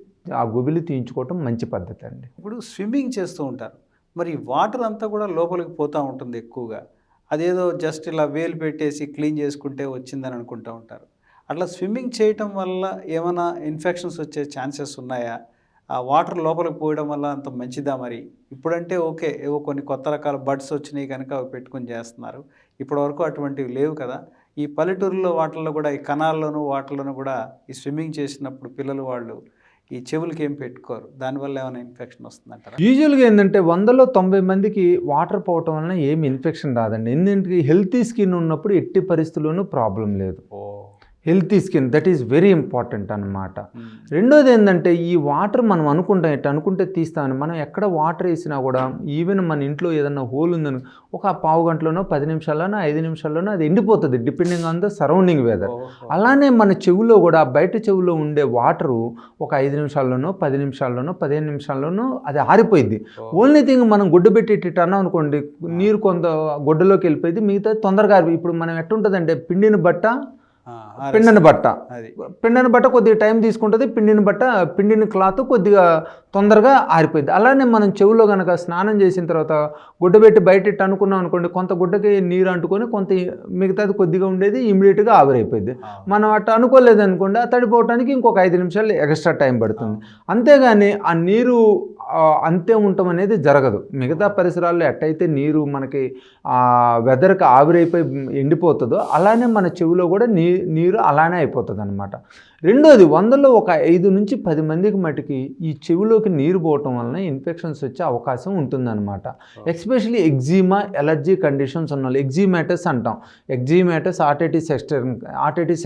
ఆ గుబిలి తీయించుకోవటం మంచి పద్ధతి అండి. ఇప్పుడు స్విమ్మింగ్ చేస్తూ ఉంటారు, మరి వాటర్ అంతా కూడా లోపలికి పోతూ ఉంటుంది ఎక్కువగా. అదేదో జస్ట్ ఇలా వేలు పెట్టేసి క్లీన్ చేసుకుంటే వచ్చిందని అనుకుంటూ ఉంటారు. అట్లా స్విమ్మింగ్ చేయటం వల్ల ఏమైనా ఇన్ఫెక్షన్స్ వచ్చే ఛాన్సెస్ ఉన్నాయా? ఆ వాటర్ లోపలికి పోయడం వల్ల అంత మంచిదా మరి? ఇప్పుడంటే ఓకే, ఏవో కొన్ని కొత్త రకాల బడ్స్ వచ్చినాయి కనుక అవి పెట్టుకొని చేస్తున్నారు. ఇప్పటివరకు అటువంటివి లేవు కదా. ఈ పల్లెటూరులో వాటిల్లో కూడా ఈ కనాల్లోనూ వాటిల్లోనూ కూడా ఈ స్విమ్మింగ్ చేసినప్పుడు పిల్లలు వాళ్ళు ఈ చెవులకి ఏం పెట్టుకోరు. దానివల్ల ఏమైనా ఇన్ఫెక్షన్ వస్తుందంటారా? యూజువల్గా ఏంటంటే 100లో 90 మందికి వాటర్ పోవటం వలన ఏమి ఇన్ఫెక్షన్ రాదండి. ఎందుకంటే హెల్తీ స్కిన్ ఉన్నప్పుడు ఎట్టి పరిస్థితుల్లోనూ ప్రాబ్లం లేదు. Healthy skin that is very important అన్నమాట. రెండోది ఏంటంటే ఈ వాటర్ మనం అనుకుంటాం అనుకుంటే తీస్తామని మనం ఎక్కడ వాటర్ వేసినా కూడా ఈవెన్ మన ఇంట్లో ఏదన్నా హోల్ ఉందని ఒక పావు గంటలోనో 10 నిమిషాల్లోనో 5 నిమిషాల్లోనో అది ఎండిపోతుంది depending on the surrounding weather. అలానే మన చెవులో కూడా బయట చెవులో ఉండే వాటరు ఒక 5 నిమిషాల్లోనో 10 నిమిషాల్లోనో 15 నిమిషాల్లోనో అది ఆరిపోయింది. ఓన్లీ థింగ్ మనం గుడ్డ పెట్టి అన్నాం అనుకోండి, నీరు కొంత గుడ్డలోకి వెళ్ళిపోయింది, మిగతా తొందరగా ఇప్పుడు మనం ఎట్టుంటుందంటే పిండిన బట్ట కొద్దిగా టైం తీసుకుంటుంది. పిండిన క్లాత్ కొద్దిగా తొందరగా ఆరిపోయింది. అలానే మనం చెవులో కనుక స్నానం చేసిన తర్వాత గుడ్డబెట్టి బయట అనుకున్నాం అనుకోండి, కొంత గుడ్డకి నీరు అంటుకొని కొంత మిగతాది కొద్దిగా ఉండేది ఇమీడియట్గా ఆవిరైపోయింది. మనం అట్లా అనుకోలేదు అనుకోండి, ఆ తడిపోవటానికి ఇంకొక 5 నిమిషాలు ఎక్స్ట్రా టైం పడుతుంది. అంతేగాని ఆ నీరు అంతే ఉండటం అనేది జరగదు. మిగతా పరిసరాల్లో ఎట్టయితే నీరు మనకి వెదర్కి ఆవిరైపోయి ఎండిపోతుందో అలానే మన చెవిలో కూడా నీరు అలానే అయిపోతుంది అనమాట. రెండోది 100లో ఒక 5 నుంచి 10 మందికి మటుకి ఈ చెవిలోకి నీరు పోవటం వలన ఇన్ఫెక్షన్స్ వచ్చే అవకాశం ఉంటుందన్నమాట. ఎస్పెషలీ ఎగ్జిమా ఎలర్జీ కండిషన్స్ ఉన్న వాళ్ళు, ఎగ్జిమాటస్ అంటాం, ఎగ్జిమాటస్ ఆర్టైటిస్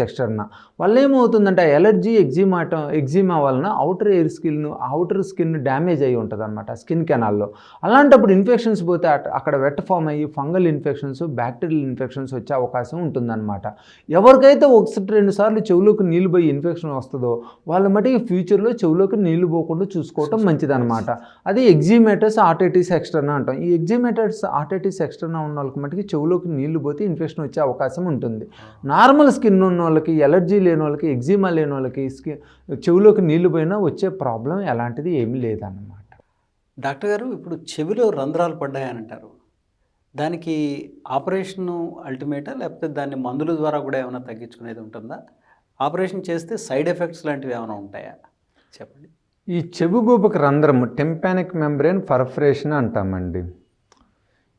ఎక్స్టర్నా వల్ల ఏమవుతుందంటే ఎలర్జీ ఎగ్జిమా వలన అవుటర్ స్కిన్ డ్యామేజ్ అయ్యి ఉంటుంది అనమాట స్కిన్ కెనాల్లో. అలాంటప్పుడు ఇన్ఫెక్షన్స్ పోతే అక్కడ వెట్ ఫామ్ అయ్యి ఫంగల్ ఇన్ఫెక్షన్స్, బ్యాక్టీరియల్ ఇన్ఫెక్షన్స్ వచ్చే అవకాశం ఉంటుందన్నమాట. ఎవరికైతే 1-2 సార్లు చెవులోకి నీళ్ళు పోయి ఇన్ఫెక్షన్ వస్తుందో వాళ్ళ మటుకి ఫ్యూచర్లో చెవులోకి నీళ్లు పోకుండా చూసుకోవటం మంచిదన్నమాట. అది ఎగ్జిమాటస్ ఆర్టైటిస్ ఎక్స్టర్నా అంటాం. ఈ ఎగ్జిమాటస్ ఆర్టైటిస్ ఎక్స్టర్నా ఉన్న వాళ్ళకి మటుకి చెవులోకి నీళ్లు పోతే ఇన్ఫెక్షన్ వచ్చే అవకాశం ఉంటుంది. నార్మల్ స్కిన్ ఉన్న వాళ్ళకి, ఎలర్జీ లేని వాళ్ళకి, ఎగ్జిమా లేని వాళ్ళకి చెవులోకి నీళ్లు పోయినా వచ్చే ప్రాబ్లం ఎలాంటిది ఏమీ లేదన్నమాట. డాక్టర్ గారు, ఇప్పుడు చెవిలో రంధ్రాలు పడ్డాయని అంటారు, దానికి ఆపరేషను అల్టిమేటా లేకపోతే దాన్ని మందుల ద్వారా కూడా ఏమైనా తగ్గించుకునేది ఉంటుందా? ఆపరేషన్ చేస్తే సైడ్ ఎఫెక్ట్స్ లాంటివి ఏమైనా ఉంటాయా చెప్పండి. ఈ చెవిగూబకు రంధ్రము టెంపానిక్ మెంబ్రేన్ పర్ఫరేషన్ అంటామండి.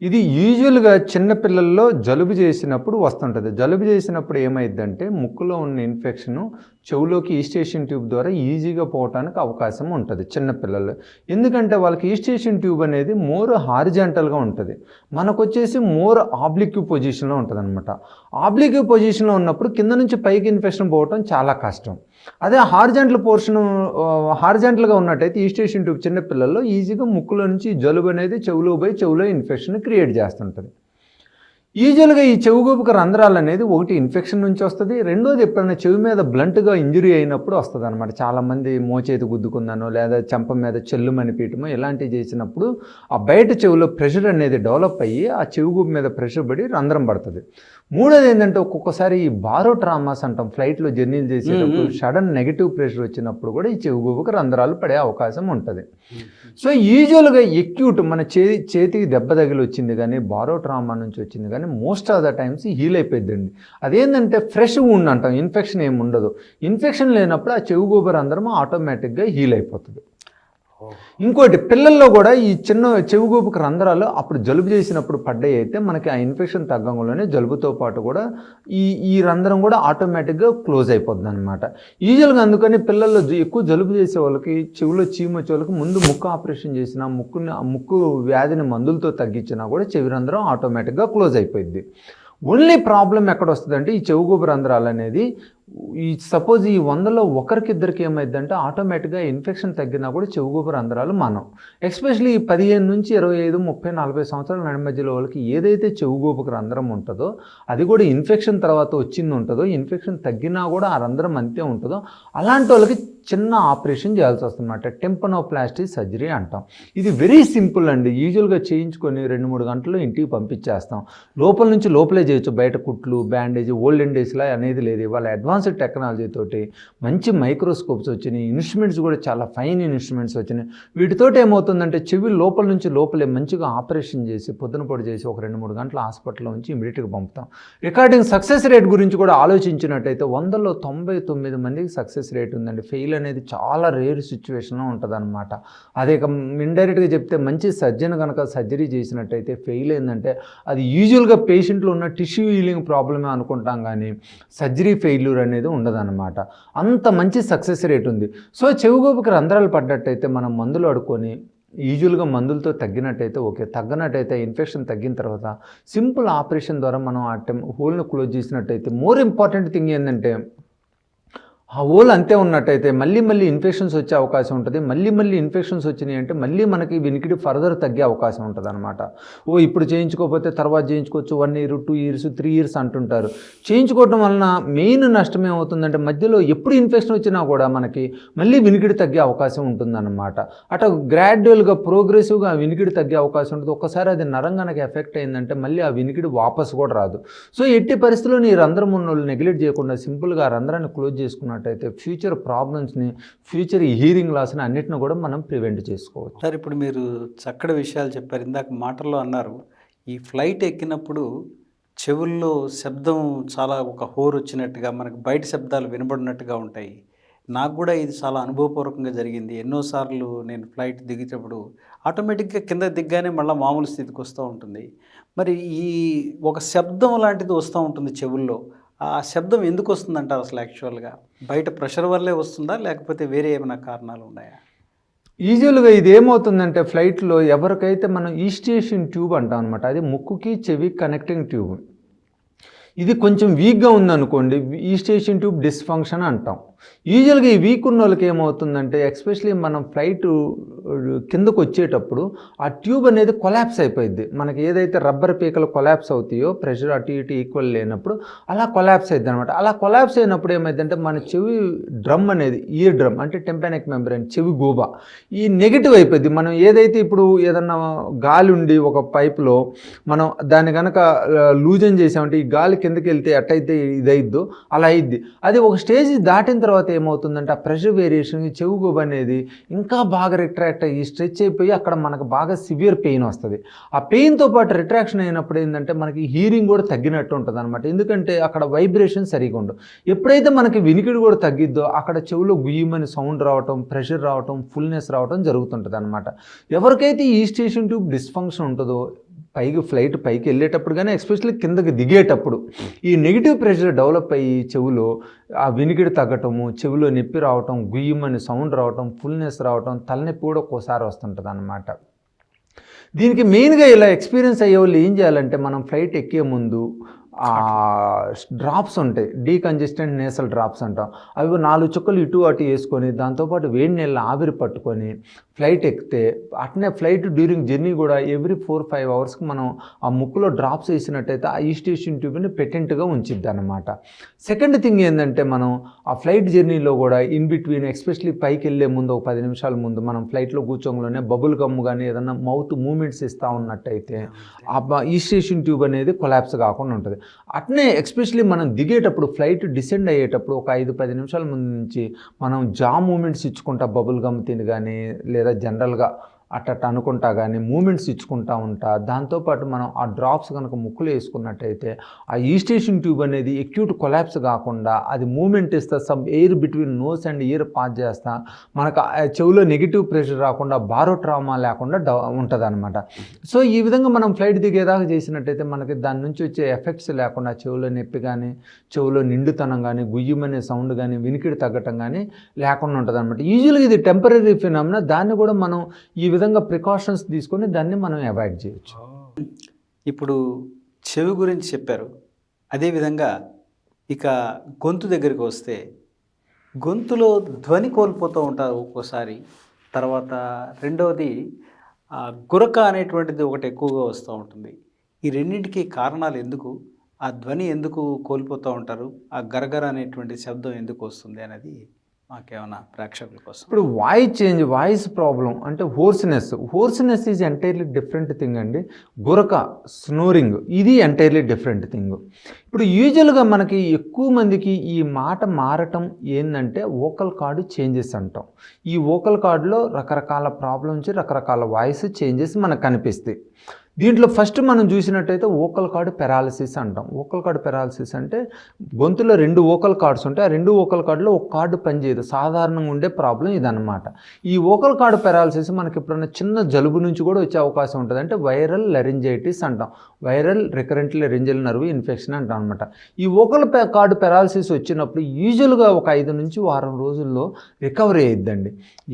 ఇది యూజువల్గా చిన్నపిల్లల్లో జలుబు చేసినప్పుడు వస్తుంటుంది. జలుబు చేసినప్పుడు ఏమైందంటే ముక్కులో ఉన్న ఇన్ఫెక్షను చెవులోకి ఈస్టేషన్ ట్యూబ్ ద్వారా ఈజీగా పోవటానికి అవకాశం ఉంటుంది చిన్నపిల్లలు. ఎందుకంటే వాళ్ళకి ఈస్టేషన్ ట్యూబ్ అనేది మోర్ హారిజాంటల్గా ఉంటుంది, మనకు వచ్చేసి మోర్ ఆబ్లిక్యూ పొజిషన్లో ఉంటుంది అనమాట. ఆబ్లిక్యూ పొజిషన్లో ఉన్నప్పుడు కింద నుంచి పైకి ఇన్ఫెక్షన్ పోవటం చాలా కష్టం. అదే హారిజాంటల్గా ఉన్నట్టయితే ఈస్టేషన్ ట్యూబ్ చిన్నపిల్లల్లో ఈజీగా ముక్కులో నుంచి జలుబు అనేది చెవులో పోయి చెవులో ఇన్ఫెక్షన్ క్రియేట్ చేస్తుంటుంది. యూజువల్గా ఈ చెవిగోపుక రంధ్రాలు అనేది ఒకటి ఇన్ఫెక్షన్ నుంచి వస్తుంది, రెండోది ఎప్పుడైనా చెవి మీద బ్లంట్గా ఇంజురీ అయినప్పుడు వస్తుంది అనమాట. చాలామంది మోచేతి గుద్దుకుందానో లేదా చెంప మీద చెల్లుమని పీయటమో ఇలాంటివి చేసినప్పుడు ఆ బయట చెవిలో ప్రెషర్ అనేది డెవలప్ అయ్యి ఆ చెవిగూపు మీద ప్రెషర్ పడి రంధ్రం పడుతుంది. మూడోది ఏంటంటే ఒక్కొక్కసారి ఈ బారో ట్రామాస్ అంటాం, ఫ్లైట్లో జర్నీలు చేసేటప్పుడు సడన్ నెగిటివ్ ప్రెషర్ వచ్చినప్పుడు కూడా ఈ చెవిగూపుకు రంధ్రాలు పడే అవకాశం ఉంటుంది. సో యూజువల్గా ఎక్యూట్ మన చేతికి దెబ్బ తగిలి వచ్చింది కానీ బారో ట్రామా నుంచి వచ్చింది కానీ most of the times heal అయిపోయిందండి. అదేంటంటే ఫ్రెష్ వుండ్ అంటాం, ఇన్ఫెక్షన్ ఏమి ఉండదు. ఇన్ఫెక్షన్ లేనప్పుడు ఆ చెవిగూపు రంధ్రం ఆటోమేటిక్గా హీల్ అయిపోతుంది. ఇంకోటి పిల్లల్లో కూడా ఈ చిన్న చెవిగూపుకి రంధ్రాలు అప్పుడు జలుబు చేసినప్పుడు పడ్డాయి అయితే మనకి ఆ ఇన్ఫెక్షన్ తగ్గంలోనే జలుబుతో పాటు కూడా ఈ రంధ్రం కూడా ఆటోమేటిక్గా క్లోజ్ అయిపోతుంది అనమాట. యూజువల్గా అందుకని పిల్లల్లో ఎక్కువ జలుబు చేసే వాళ్ళకి చెవిలో చీమ వచ్చే వాళ్ళకి ముందు ముక్కు ఆపరేషన్ చేసినా ముక్కు వ్యాధిని మందులతో తగ్గించినా కూడా చెవి రంధ్రం ఆటోమేటిక్గా క్లోజ్ అయిపోయింది. ఓన్లీ ప్రాబ్లం ఎక్కడ వస్తుందంటే ఈ చెవిగూపు రంధ్రాలు అనేది సపోజ్ ఈ 100లో ఒకరికిద్దరికి ఏమైందంటే ఆటోమేటిక్గా ఇన్ఫెక్షన్ తగ్గినా కూడా చెవిగూపు రంధ్రాలు మనం ఎస్పెషల్లీ 15 నుంచి 25, 30, 40 సంవత్సరాల నడి మధ్యలో వాళ్ళకి ఏదైతే చెవిగూపుకు రంధ్రం ఉంటుందో అది కూడా ఇన్ఫెక్షన్ తర్వాత వచ్చింది ఉంటుందో, ఇన్ఫెక్షన్ తగ్గినా కూడా ఆ రంధ్రం అంతే ఉంటుందో అలాంటి వాళ్ళకి చిన్న ఆపరేషన్ చేయాల్సి వస్తుందన్నమాట. టెంపనోప్లాస్టీ సర్జరీ అంటాం. ఇది వెరీ సింపుల్ అండి. యూజువల్గా చేయించుకొని 2-3 గంటల్లో ఇంటికి పంపించేస్తాం. లోపల నుంచి లోపలే చేయొచ్చు, బయట కుట్లు బ్యాండేజ్ ఓల్డెన్ డేస్లా అనేది లేదు. ఇవాళ అడ్వాన్స్డ్ టెక్నాలజీ తోటి మంచి మైక్రోస్కోప్స్ వచ్చినాయి, ఇన్స్ట్రుమెంట్స్ కూడా చాలా ఫైన్ ఇన్స్ట్రుమెంట్స్ వచ్చినాయి. వీటితోటి ఏమవుతుందంటే చెవి లోపల నుంచి లోపలే మంచిగా ఆపరేషన్ చేసి పొద్దునపొడి చేసి ఒక 2-3 గంటల హాస్పిటల్లో ఉంచి ఇమీడియట్గా పంపుతాం. రికార్డింగ్ సక్సెస్ రేట్ గురించి కూడా ఆలోచించినట్టయితే 100లో 99 మందికి సక్సెస్ రేట్ ఉందండి. ఫెయిల్ అనేది చాలా రేర్ సిచ్యువేషన్లో ఉంటుంది అనమాట. అదే ఇండైరెక్ట్గా చెప్తే మంచి సర్జన్ కనుక సర్జరీ చేసినట్టయితే ఫెయిల్ ఏంటంటే అది యూజువల్గా పేషెంట్లో ఉన్న టిష్యూ హీలింగ్ ప్రాబ్లమే అనుకుంటాం కానీ సర్జరీ ఫెయిల్యూర్ అనేది ఉండదన్నమాట. అంత మంచి సక్సెస్ రేట్ ఉంది. సో చెవిగూపుకి రంధ్రాలు పడ్డట్టయితే మనం మందులు అడుక్కొని యూజువల్గా మందులతో తగ్గినట్టయితే ఓకే, తగ్గనట్టయితే ఇన్ఫెక్షన్ తగ్గిన తర్వాత సింపుల్ ఆపరేషన్ ద్వారా మనం ఆ హోల్ని క్లోజ్ చేసినట్టయితే మోర్ ఇంపార్టెంట్ థింగ్ ఏంటంటే ఆ హోల్ అంతే ఉన్నట్టయితే మళ్ళీ ఇన్ఫెక్షన్స్ వచ్చే అవకాశం ఉంటుంది. మళ్ళీ ఇన్ఫెక్షన్స్ వచ్చినాయి అంటే మళ్ళీ మనకి వినికిడి ఫర్దర్ తగ్గే అవకాశం ఉంటుంది అనమాట. ఇప్పుడు చేయించుకోకపోతే తర్వాత చేయించుకోవచ్చు, 1 year, 2 years, 3 years అంటుంటారు. చేయించుకోవడం వలన మెయిన్ నష్టం ఏమవుతుందంటే మధ్యలో ఎప్పుడు ఇన్ఫెక్షన్ వచ్చినా కూడా మనకి మళ్ళీ వినికిడి తగ్గే అవకాశం ఉంటుందన్నమాట. అటు గ్రాడ్యువల్గా ప్రోగ్రెసివ్గా ఆ వినికిడి తగ్గే అవకాశం ఉంటుంది. ఒక్కసారి అది నరం కనుక ఎఫెక్ట్ అయిందంటే మళ్ళీ ఆ వినికిడి వాపస్ కూడా రాదు. సో ఎట్టి పరిస్థితుల్లో ఈ రంధ్రం ఉన్న వాళ్ళు నెగ్లెక్ట్ చేయకుండా సింపుల్గా ఆ రంధ్రాన్ని క్లోజ్ చేసుకున్నట్టు అయితే ఫ్యూచర్ ప్రాబ్లమ్స్ని, ఫ్యూచర్ హీరింగ్ లాస్ని అన్నిటిని కూడా మనం ప్రివెంట్ చేసుకోవచ్చు. సార్ ఇప్పుడు మీరు చక్కటి విషయాలు చెప్పారు. ఇందాక మాటల్లో అన్నారు ఈ ఫ్లైట్ ఎక్కినప్పుడు చెవుల్లో శబ్దం చాలా ఒక హోర్ వచ్చినట్టుగా మనకు బయట శబ్దాలు వినబడినట్టుగా ఉంటాయి. నాకు కూడా ఇది చాలా అనుభవపూర్వకంగా జరిగింది. ఎన్నోసార్లు నేను ఫ్లైట్ దిగేటప్పుడు ఆటోమేటిక్గా కింద దిగ్గానే మళ్ళీ మామూలు స్థితికి వస్తూ ఉంటుంది. మరి ఈ ఒక శబ్దం లాంటిది వస్తూ ఉంటుంది చెవుల్లో. ఆ శబ్దం ఎందుకు వస్తుందంటారు అసలు యాక్చువల్గా? బయట ప్రెషర్ వల్లే వస్తుందా లేకపోతే వేరే ఏమైనా కారణాలు ఉన్నాయా? యూజువల్గా ఇది ఏమవుతుందంటే ఫ్లైట్లో ఎవరికైతే మనం ఈస్టేషన్ ట్యూబ్ అంటాం అనమాట, అది ముక్కుకి చెవి కనెక్టింగ్ ట్యూబ్, ఇది కొంచెం వీక్గా ఉందనుకోండి ఈస్టేషన్ ట్యూబ్ డిస్ఫంక్షన్ అంటాం. యూజువల్గా ఈ వీక్ ఉన్న వాళ్ళకి ఏమవుతుందంటే ఎస్పెషలీ మనం ఫ్లైట్ కిందకు వచ్చేటప్పుడు ఆ ట్యూబ్ అనేది కొలాప్స్ అయిపోయింది. మనకి ఏదైతే రబ్బర్ పీకలు కొలాప్స్ అవుతాయో ప్రెషర్ అటు ఇటు ఈక్వల్ లేనప్పుడు అలా కొలాప్స్ అవుతుంది అనమాట. అలా కొలాప్స్ అయినప్పుడు ఏమైందంటే మన చెవి డ్రమ్ అనేది ఇయర్ డ్రమ్ అంటే టెంపానిక్ మెంబ్రేన్ చెవి గూబ ఈ నెగిటివ్ అయిపోయింది. మనం ఏదైతే ఇప్పుడు ఏదన్నా గాలి ఉండి ఒక పైపులో మనం దాన్ని కనుక లూజన్ చేసామంటే ఈ గాలి కిందకి వెళ్తే ఎట్టయితే ఇదయిద్దో అలా అయింది. అది ఒక స్టేజ్ దాటిన తర్వాత ఏమవుతుందంటే ఆ ప్రెషర్ వేరియేషన్ చెవి గూబ అనేది ఇంకా బాగా రిట్రాక్ట్ అయ్యి స్ట్రెచ్ అయిపోయి అక్కడ మనకు బాగా సివియర్ పెయిన్ వస్తుంది. ఆ పెయిన్తో పాటు రిట్రాక్షన్ అయినప్పుడు ఏంటంటే మనకి హీరింగ్ కూడా తగ్గినట్టు ఉంటుంది అనమాట. ఎందుకంటే అక్కడ వైబ్రేషన్ సరిగా ఉండదు. ఎప్పుడైతే మనకి వినికిడి కూడా తగ్గిద్దో అక్కడ చెవిలో గుయ్యమని సౌండ్ రావటం, ప్రెషర్ రావటం, ఫుల్నెస్ రావటం జరుగుతుంటుంది అనమాట. ఎవరికైతే ఈ స్టేషన్ ట్యూబ్ డిస్ఫంక్షన్ ఉంటుందో ఫ్లైట్ పైకి వెళ్ళేటప్పుడు కానీ ఎస్పెషల్లీ కిందకి దిగేటప్పుడు ఈ నెగిటివ్ ప్రెషర్ డెవలప్ అయ్యి చెవిలో ఆ వినికిడి తగ్గటము, చెవిలో నొప్పి రావటం, గుయ్యమని సౌండ్ రావటం, ఫుల్నెస్ రావటం, తలనొప్పి కూడా ఒక్కోసారి వస్తుంటుంది అన్నమాట. దీనికి మెయిన్గా ఇలా ఎక్స్పీరియన్స్ అయ్యే వాళ్ళు ఏం చేయాలంటే మనం ఫ్లైట్ ఎక్కే ముందు డ్రాప్స్ ఉంటాయి, డీకంజెస్టెంట్ నేసల్ డ్రాప్స్ అంటాం. అవి 4 చుక్కలు ఇటు అటు వేసుకొని దాంతోపాటు వేడి నీళ్ళ ఆవిరి పట్టుకొని ఫ్లైట్ ఎక్కితే అట్నే ఫ్లైట్ డ్యూరింగ్ జర్నీ కూడా ఎవ్రీ 4-5 అవర్స్కి మనం ఆ ముక్కులో డ్రాప్స్ వేసినట్టయితే ఆ ఈస్టేషన్ ట్యూబ్ని పెటెంట్గా ఉంచిద్ది అనమాట. సెకండ్ థింగ్ ఏంటంటే మనం ఆ ఫ్లైట్ జర్నీలో కూడా ఇన్ బిట్వీన్ ఎస్పెషలీ పైకి వెళ్ళే ముందు ఒక 10 నిమిషాల ముందు మనం ఫ్లైట్లో కూర్చోంలోనే బబుల్ గమ్ కానీ ఏదన్నా మౌత్ మూమెంట్స్ ఇస్తూ ఉన్నట్టయితే ఆ ఈస్టేషన్ ట్యూబ్ అనేది కొలాప్స్ కాకుండా ఉంటుంది. అట్నే ఎస్పెషలీ మనం దిగేటప్పుడు ఫ్లైట్ డిసెండ్ అయ్యేటప్పుడు ఒక 5-10 నిమిషాల ముందు నుంచి మనం జా మూమెంట్స్ ఇచ్చుకుంటా బబుల్ గమ్ తిని కానీ లేదా జనరల్గా అట్ట అనుకుంటా కానీ మూమెంట్స్ ఇచ్చుకుంటా ఉంటా. దాంతోపాటు మనం ఆ డ్రాప్స్ కనుక ముక్కులు వేసుకున్నట్టయితే ఆ ఈస్టేషన్ ట్యూబ్ అనేది ఎక్యూట్ కొలాప్స్ కాకుండా అది మూమెంట్ ఇస్తా, some air between nose and ear pass చేస్తా మనకు చెవిలో నెగిటివ్ ప్రెషర్ రాకుండా బారో ట్రామా లేకుండా ఉంటుంది అనమాట. సో ఈ విధంగా మనం ఫ్లైట్ దిగేదాకా చేసినట్టయితే మనకి దాని నుంచి వచ్చే ఎఫెక్ట్స్ లేకుండా చెవిలో నొప్పి కానీ చెవిలో నిండుతనం కానీ గుయ్యమనే సౌండ్ కానీ వినికిడి తగ్గటం కానీ లేకుండా ఉంటుంది అనమాట. యూజువల్గా ఇది టెంపరీ ఫినామినా, దాన్ని కూడా మనం ఈ విధంగా ప్రికాషన్స్ తీసుకొని దాన్ని మనం అవాయిడ్ చేయొచ్చు. ఇప్పుడు చెవి గురించి చెప్పారు, అదేవిధంగా ఇక గొంతు దగ్గరికి వస్తే గొంతులో ధ్వని కోల్పోతూ ఉంటారు ఒక్కోసారి. తర్వాత రెండవది గురక అనేటువంటిది ఒకటి ఎక్కువగా వస్తూ ఉంటుంది. ఈ రెండింటికి కారణాలు ఎందుకు, ఆ ధ్వని ఎందుకు కోల్పోతూ ఉంటారు, ఆ గరగర అనేటువంటి శబ్దం ఎందుకు వస్తుంది అనేది మాకేమైనా ప్రేక్షకుల కోసం. ఇప్పుడు వాయిస్ ప్రాబ్లం అంటే hoarseness is entirely different thing అండి. గురక, స్నోరింగ్ ఇది ఎంటైర్లీ డిఫరెంట్ థింగ్. ఇప్పుడు యూజువల్గా మనకి ఎక్కువ మందికి ఈ మాట మారటం ఏంటంటే వోకల్ కార్డు చేంజెస్ అంటాం. ఈ వోకల్ కార్డులో రకరకాల ప్రాబ్లమ్స్, రకరకాల వాయిస్ చేంజెస్ మనకు కనిపిస్తాయి. దీంట్లో ఫస్ట్ మనం చూసినట్టయితే వోకల్ కార్డ్ పెరాలసిస్ అంటాం. వోకల్ కార్డ్ పెరాలసిస్ అంటే గొంతులో 2 వోకల్ కార్డ్స్ ఉంటాయి, ఆ 2 వోకల్ కార్డులో ఒక కార్డు పనిచేయదు, సాధారణంగా ఉండే ప్రాబ్లం ఇదన్నమాట. ఈ వోకల్ కార్డ్ పెరాలసిస్ మనకి ఎప్పుడైనా చిన్న జలుబు నుంచి కూడా వచ్చే అవకాశం ఉంటుంది. అంటే వైరల్ లెరింజైటిస్ అంటాం, viral recurrent laryngeal nerve infection అంటాం అనమాట. ఈ వోకల్ కార్డ్ పెరాలసిస్ వచ్చినప్పుడు యూజువల్గా ఒక 5 నుంచి వారం రోజుల్లో రికవరీ అయ్యిద్దండి.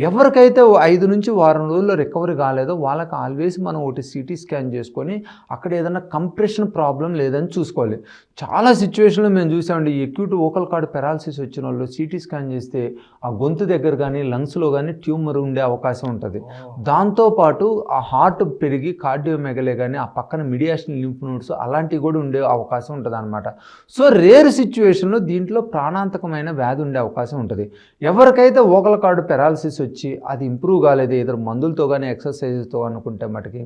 ఎవరికైతే 5 నుంచి వారం రోజుల్లో రికవరీ కాలేదో వాళ్ళకి ఆల్వేస్ మనం ఒకటి సిటీ స్కాన్ చేసుకొని అక్కడ ఏదైనా కంప్రెషన్ ప్రాబ్లం లేదని చూసుకోవాలి. చాలా సిచ్యువేషన్లో మేము చూసామండి, ఎక్యూట్ వోకల్ కార్డ్ పెరాలసిస్ వచ్చిన వాళ్ళు సిటీ స్కాన్ చేస్తే ఆ గొంతు దగ్గర కానీ లంగ్స్లో కానీ ట్యూమర్ ఉండే అవకాశం ఉంటుంది. దాంతోపాటు ఆ హార్ట్ పెరిగి కార్డియోమెగలే కానీ ఆ పక్కన మిడియాషనల్ లింఫ్ నోడ్స్ అలాంటివి కూడా ఉండే అవకాశం ఉంటుంది అనమాట. సో రేర్ సిచ్యువేషన్లో దీంట్లో ప్రాణాంతకమైన వ్యాధి ఉండే అవకాశం ఉంటుంది. ఎవరికైతే వోకల్ కార్డ్ పెరాలసిస్ వచ్చి అది ఇంప్రూవ్ కాలేదు ఇద్దరు మందులతో కానీ ఎక్సర్సైజ్తో అనుకుంటే మటుకి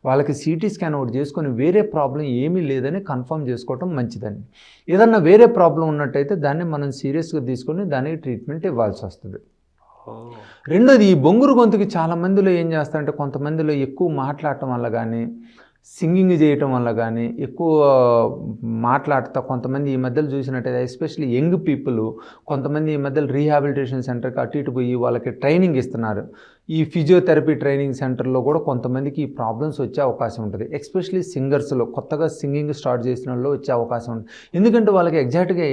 వాళ్ళకి సిటీ స్కాన్ ఒకటి చేసుకొని వేరే ప్రాబ్లం ఏమీ లేదని కన్ఫర్మ్ చేసుకోవటం మంచిదండి. ఏదన్నా వేరే ప్రాబ్లం ఉన్నట్టయితే దాన్ని మనం సీరియస్గా తీసుకొని దానికి ట్రీట్మెంట్ ఇవ్వాల్సి వస్తుంది. రెండోది ఈ బొంగురు గొంతుకి చాలా మందిలో ఏం చేస్తారంటే కొంతమందిలో ఎక్కువ మాట్లాడటం వల్ల కానీ సింగింగ్ చేయటం వల్ల కానీ ఎక్కువ మాట్లాడుతూ కొంతమంది ఈ మధ్యలో చూసినట్టయితే ఎస్పెషల్లీ యంగ్ పీపుల్ కొంతమంది ఈ మధ్యలో రీహాబిలిటేషన్ సెంటర్కి అటు ఇటు పోయి వాళ్ళకి ట్రైనింగ్ ఇస్తున్నారు. ఈ ఫిజియోథెరపీ ట్రైనింగ్ సెంటర్లో కూడా కొంతమందికి ఈ ప్రాబ్లమ్స్ వచ్చే అవకాశం ఉంటుంది. ఎస్పెషల్లీ సింగర్స్లో కొత్తగా సింగింగ్ స్టార్ట్ చేసిన వాళ్ళు వచ్చే అవకాశం ఉంటుంది. ఎందుకంటే వాళ్ళకి ఎగ్జాక్ట్గా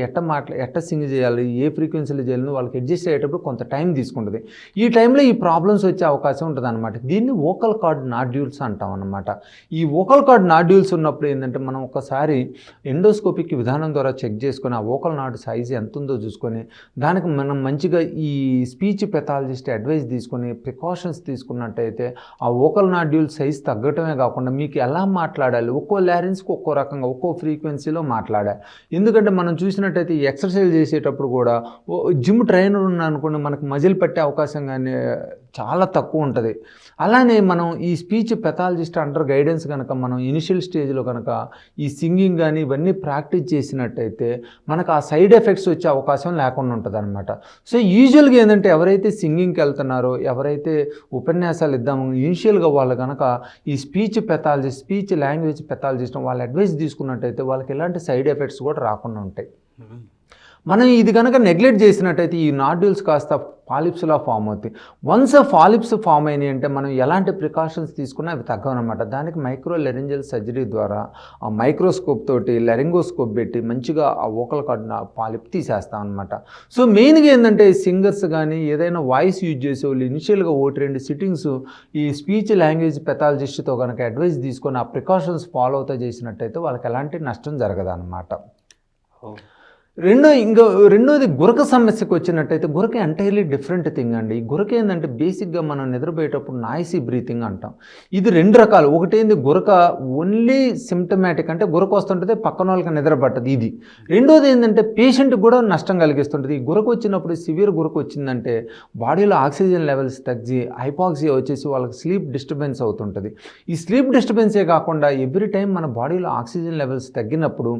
ఎట్ట సింగ్ చేయాలి, ఏ ఫ్రీక్వెన్సీలో చేయాలని వాళ్ళకి అడ్జస్ట్ అయ్యేటప్పుడు కొంత టైం తీసుకుంటుంది. ఈ టైంలో ఈ ప్రాబ్లమ్స్ వచ్చే అవకాశం ఉంటుంది అనమాట. దీన్ని వోకల్ కార్డ్ నాడ్యూల్స్ అంటాం అనమాట. ఈ వోకల్ కార్డ్ నాడ్యూల్స్ ఉన్నప్పుడు ఏంటంటే మనం ఒకసారి ఎండోస్కోపిక్ విధానం ద్వారా చెక్ చేసుకొని ఆ వోకల్ నాడ్ సైజ్ ఎంత ఉందో చూసుకొని దానికి మనం మంచిగా ఈ స్పీచ్ పెథాలజిస్ట్ అడ్వైస్ తీసుకొని ప్రికాషన్స్ తీసుకున్నట్టయితే ఆ వోకల్ నాడ్యూల్ సైజ్ తగ్గటమే కాకుండా మీకు ఎలా మాట్లాడాలి, ఒక్కో లారెన్స్కి ఒక్కో రకంగా ఒక్కో ఫ్రీక్వెన్సీలో మాట్లాడాలి. ఎందుకంటే మనం చూసినట్టయితే ఈ ఎక్సర్సైజ్ చేసేటప్పుడు కూడా జిమ్ ట్రైనర్ ఉన్నారనుకోండి మనకు మజిల్ పట్టే అవకాశం కానీ చాలా తక్కువ ఉంటుంది. అలానే మనం ఈ స్పీచ్ పెథాలజిస్ట్ అండర్ గైడెన్స్ కనుక మనం ఇనిషియల్ స్టేజ్లో కనుక ఈ సింగింగ్ కానీ ఇవన్నీ ప్రాక్టీస్ చేసినట్టయితే మనకు ఆ సైడ్ ఎఫెక్ట్స్ వచ్చే అవకాశం లేకుండా ఉంటుంది అనమాట. సో యూజువల్గా ఏంటంటే ఎవరైతే సింగింగ్కి వెళ్తున్నారో ఎవరైతే ఉపన్యాసాలు ఇద్దామో ఇనిషియల్గా వాళ్ళు కనుక ఈ speech pathologist speech language pathologist వాళ్ళ అడ్వైస్ తీసుకున్నట్టయితే వాళ్ళకి ఎలాంటి సైడ్ ఎఫెక్ట్స్ కూడా రాకుండా ఉంటాయి. మనం ఇది కనుక నెగ్లెక్ట్ చేసినట్టయితే ఈ నాడ్యూల్స్ కాస్త పాలిప్స్లా ఫామ్ అవుతాయి. వన్స్ పాలిప్స్ ఫామ్ అయినాయి అంటే మనం ఎలాంటి ప్రికాషన్స్ తీసుకున్నా అవి తగ్గవన్నమాట. దానికి మైక్రో లెరింజల్ సర్జరీ ద్వారా ఆ మైక్రోస్కోప్ తోటి లెరింగోస్కోప్ పెట్టి మంచిగా ఆ ఓకల్ కార్డ్ పాలిప్ తీసేస్తాం అనమాట. సో మెయిన్గా ఏంటంటే సింగర్స్ కానీ ఏదైనా వాయిస్ యూజ్ చేసే వాళ్ళు ఇనిషియల్గా 1-2 సిట్టింగ్స్ ఈ స్పీచ్ లాంగ్వేజ్ పెథాలజిస్ట్తో కనుక అడ్వైస్ తీసుకొని ఆ ప్రికాషన్స్ ఫాలో అవుతా చేసినట్టయితే వాళ్ళకి ఎలాంటి నష్టం జరగదు అనమాట. రెండోది గురక సమస్యకు వచ్చినట్టయితే గురక ఎంటైర్లీ డిఫరెంట్ థింగ్ అండి. ఈ గురక ఏంటంటే బేసిక్గా మనం నిద్రపోయేటప్పుడు నాయిసీ బ్రీతింగ్ అంటాం. ఇది 2 రకాలు. ఒకటేంది గురక ఓన్లీ సిమ్టమాటిక్ అంటే గురక వస్తుంటుంది పక్కన వాళ్ళకి నిద్ర పట్టదు ఇది. రెండోది ఏంటంటే పేషెంట్కి కూడా నష్టం కలిగిస్తుంటుంది. ఈ గురక వచ్చినప్పుడు సివియర్ గురక వచ్చిందంటే బాడీలో ఆక్సిజన్ లెవెల్స్ తగ్గి హైపాక్సియా వచ్చేసి వాళ్ళకి స్లీప్ డిస్టర్బెన్స్ అవుతుంటుంది. ఈ స్లీప్ డిస్టర్బెన్సే కాకుండా ఎవ్రీ టైం మన బాడీలో ఆక్సిజన్ లెవెల్స్ తగ్గినప్పుడు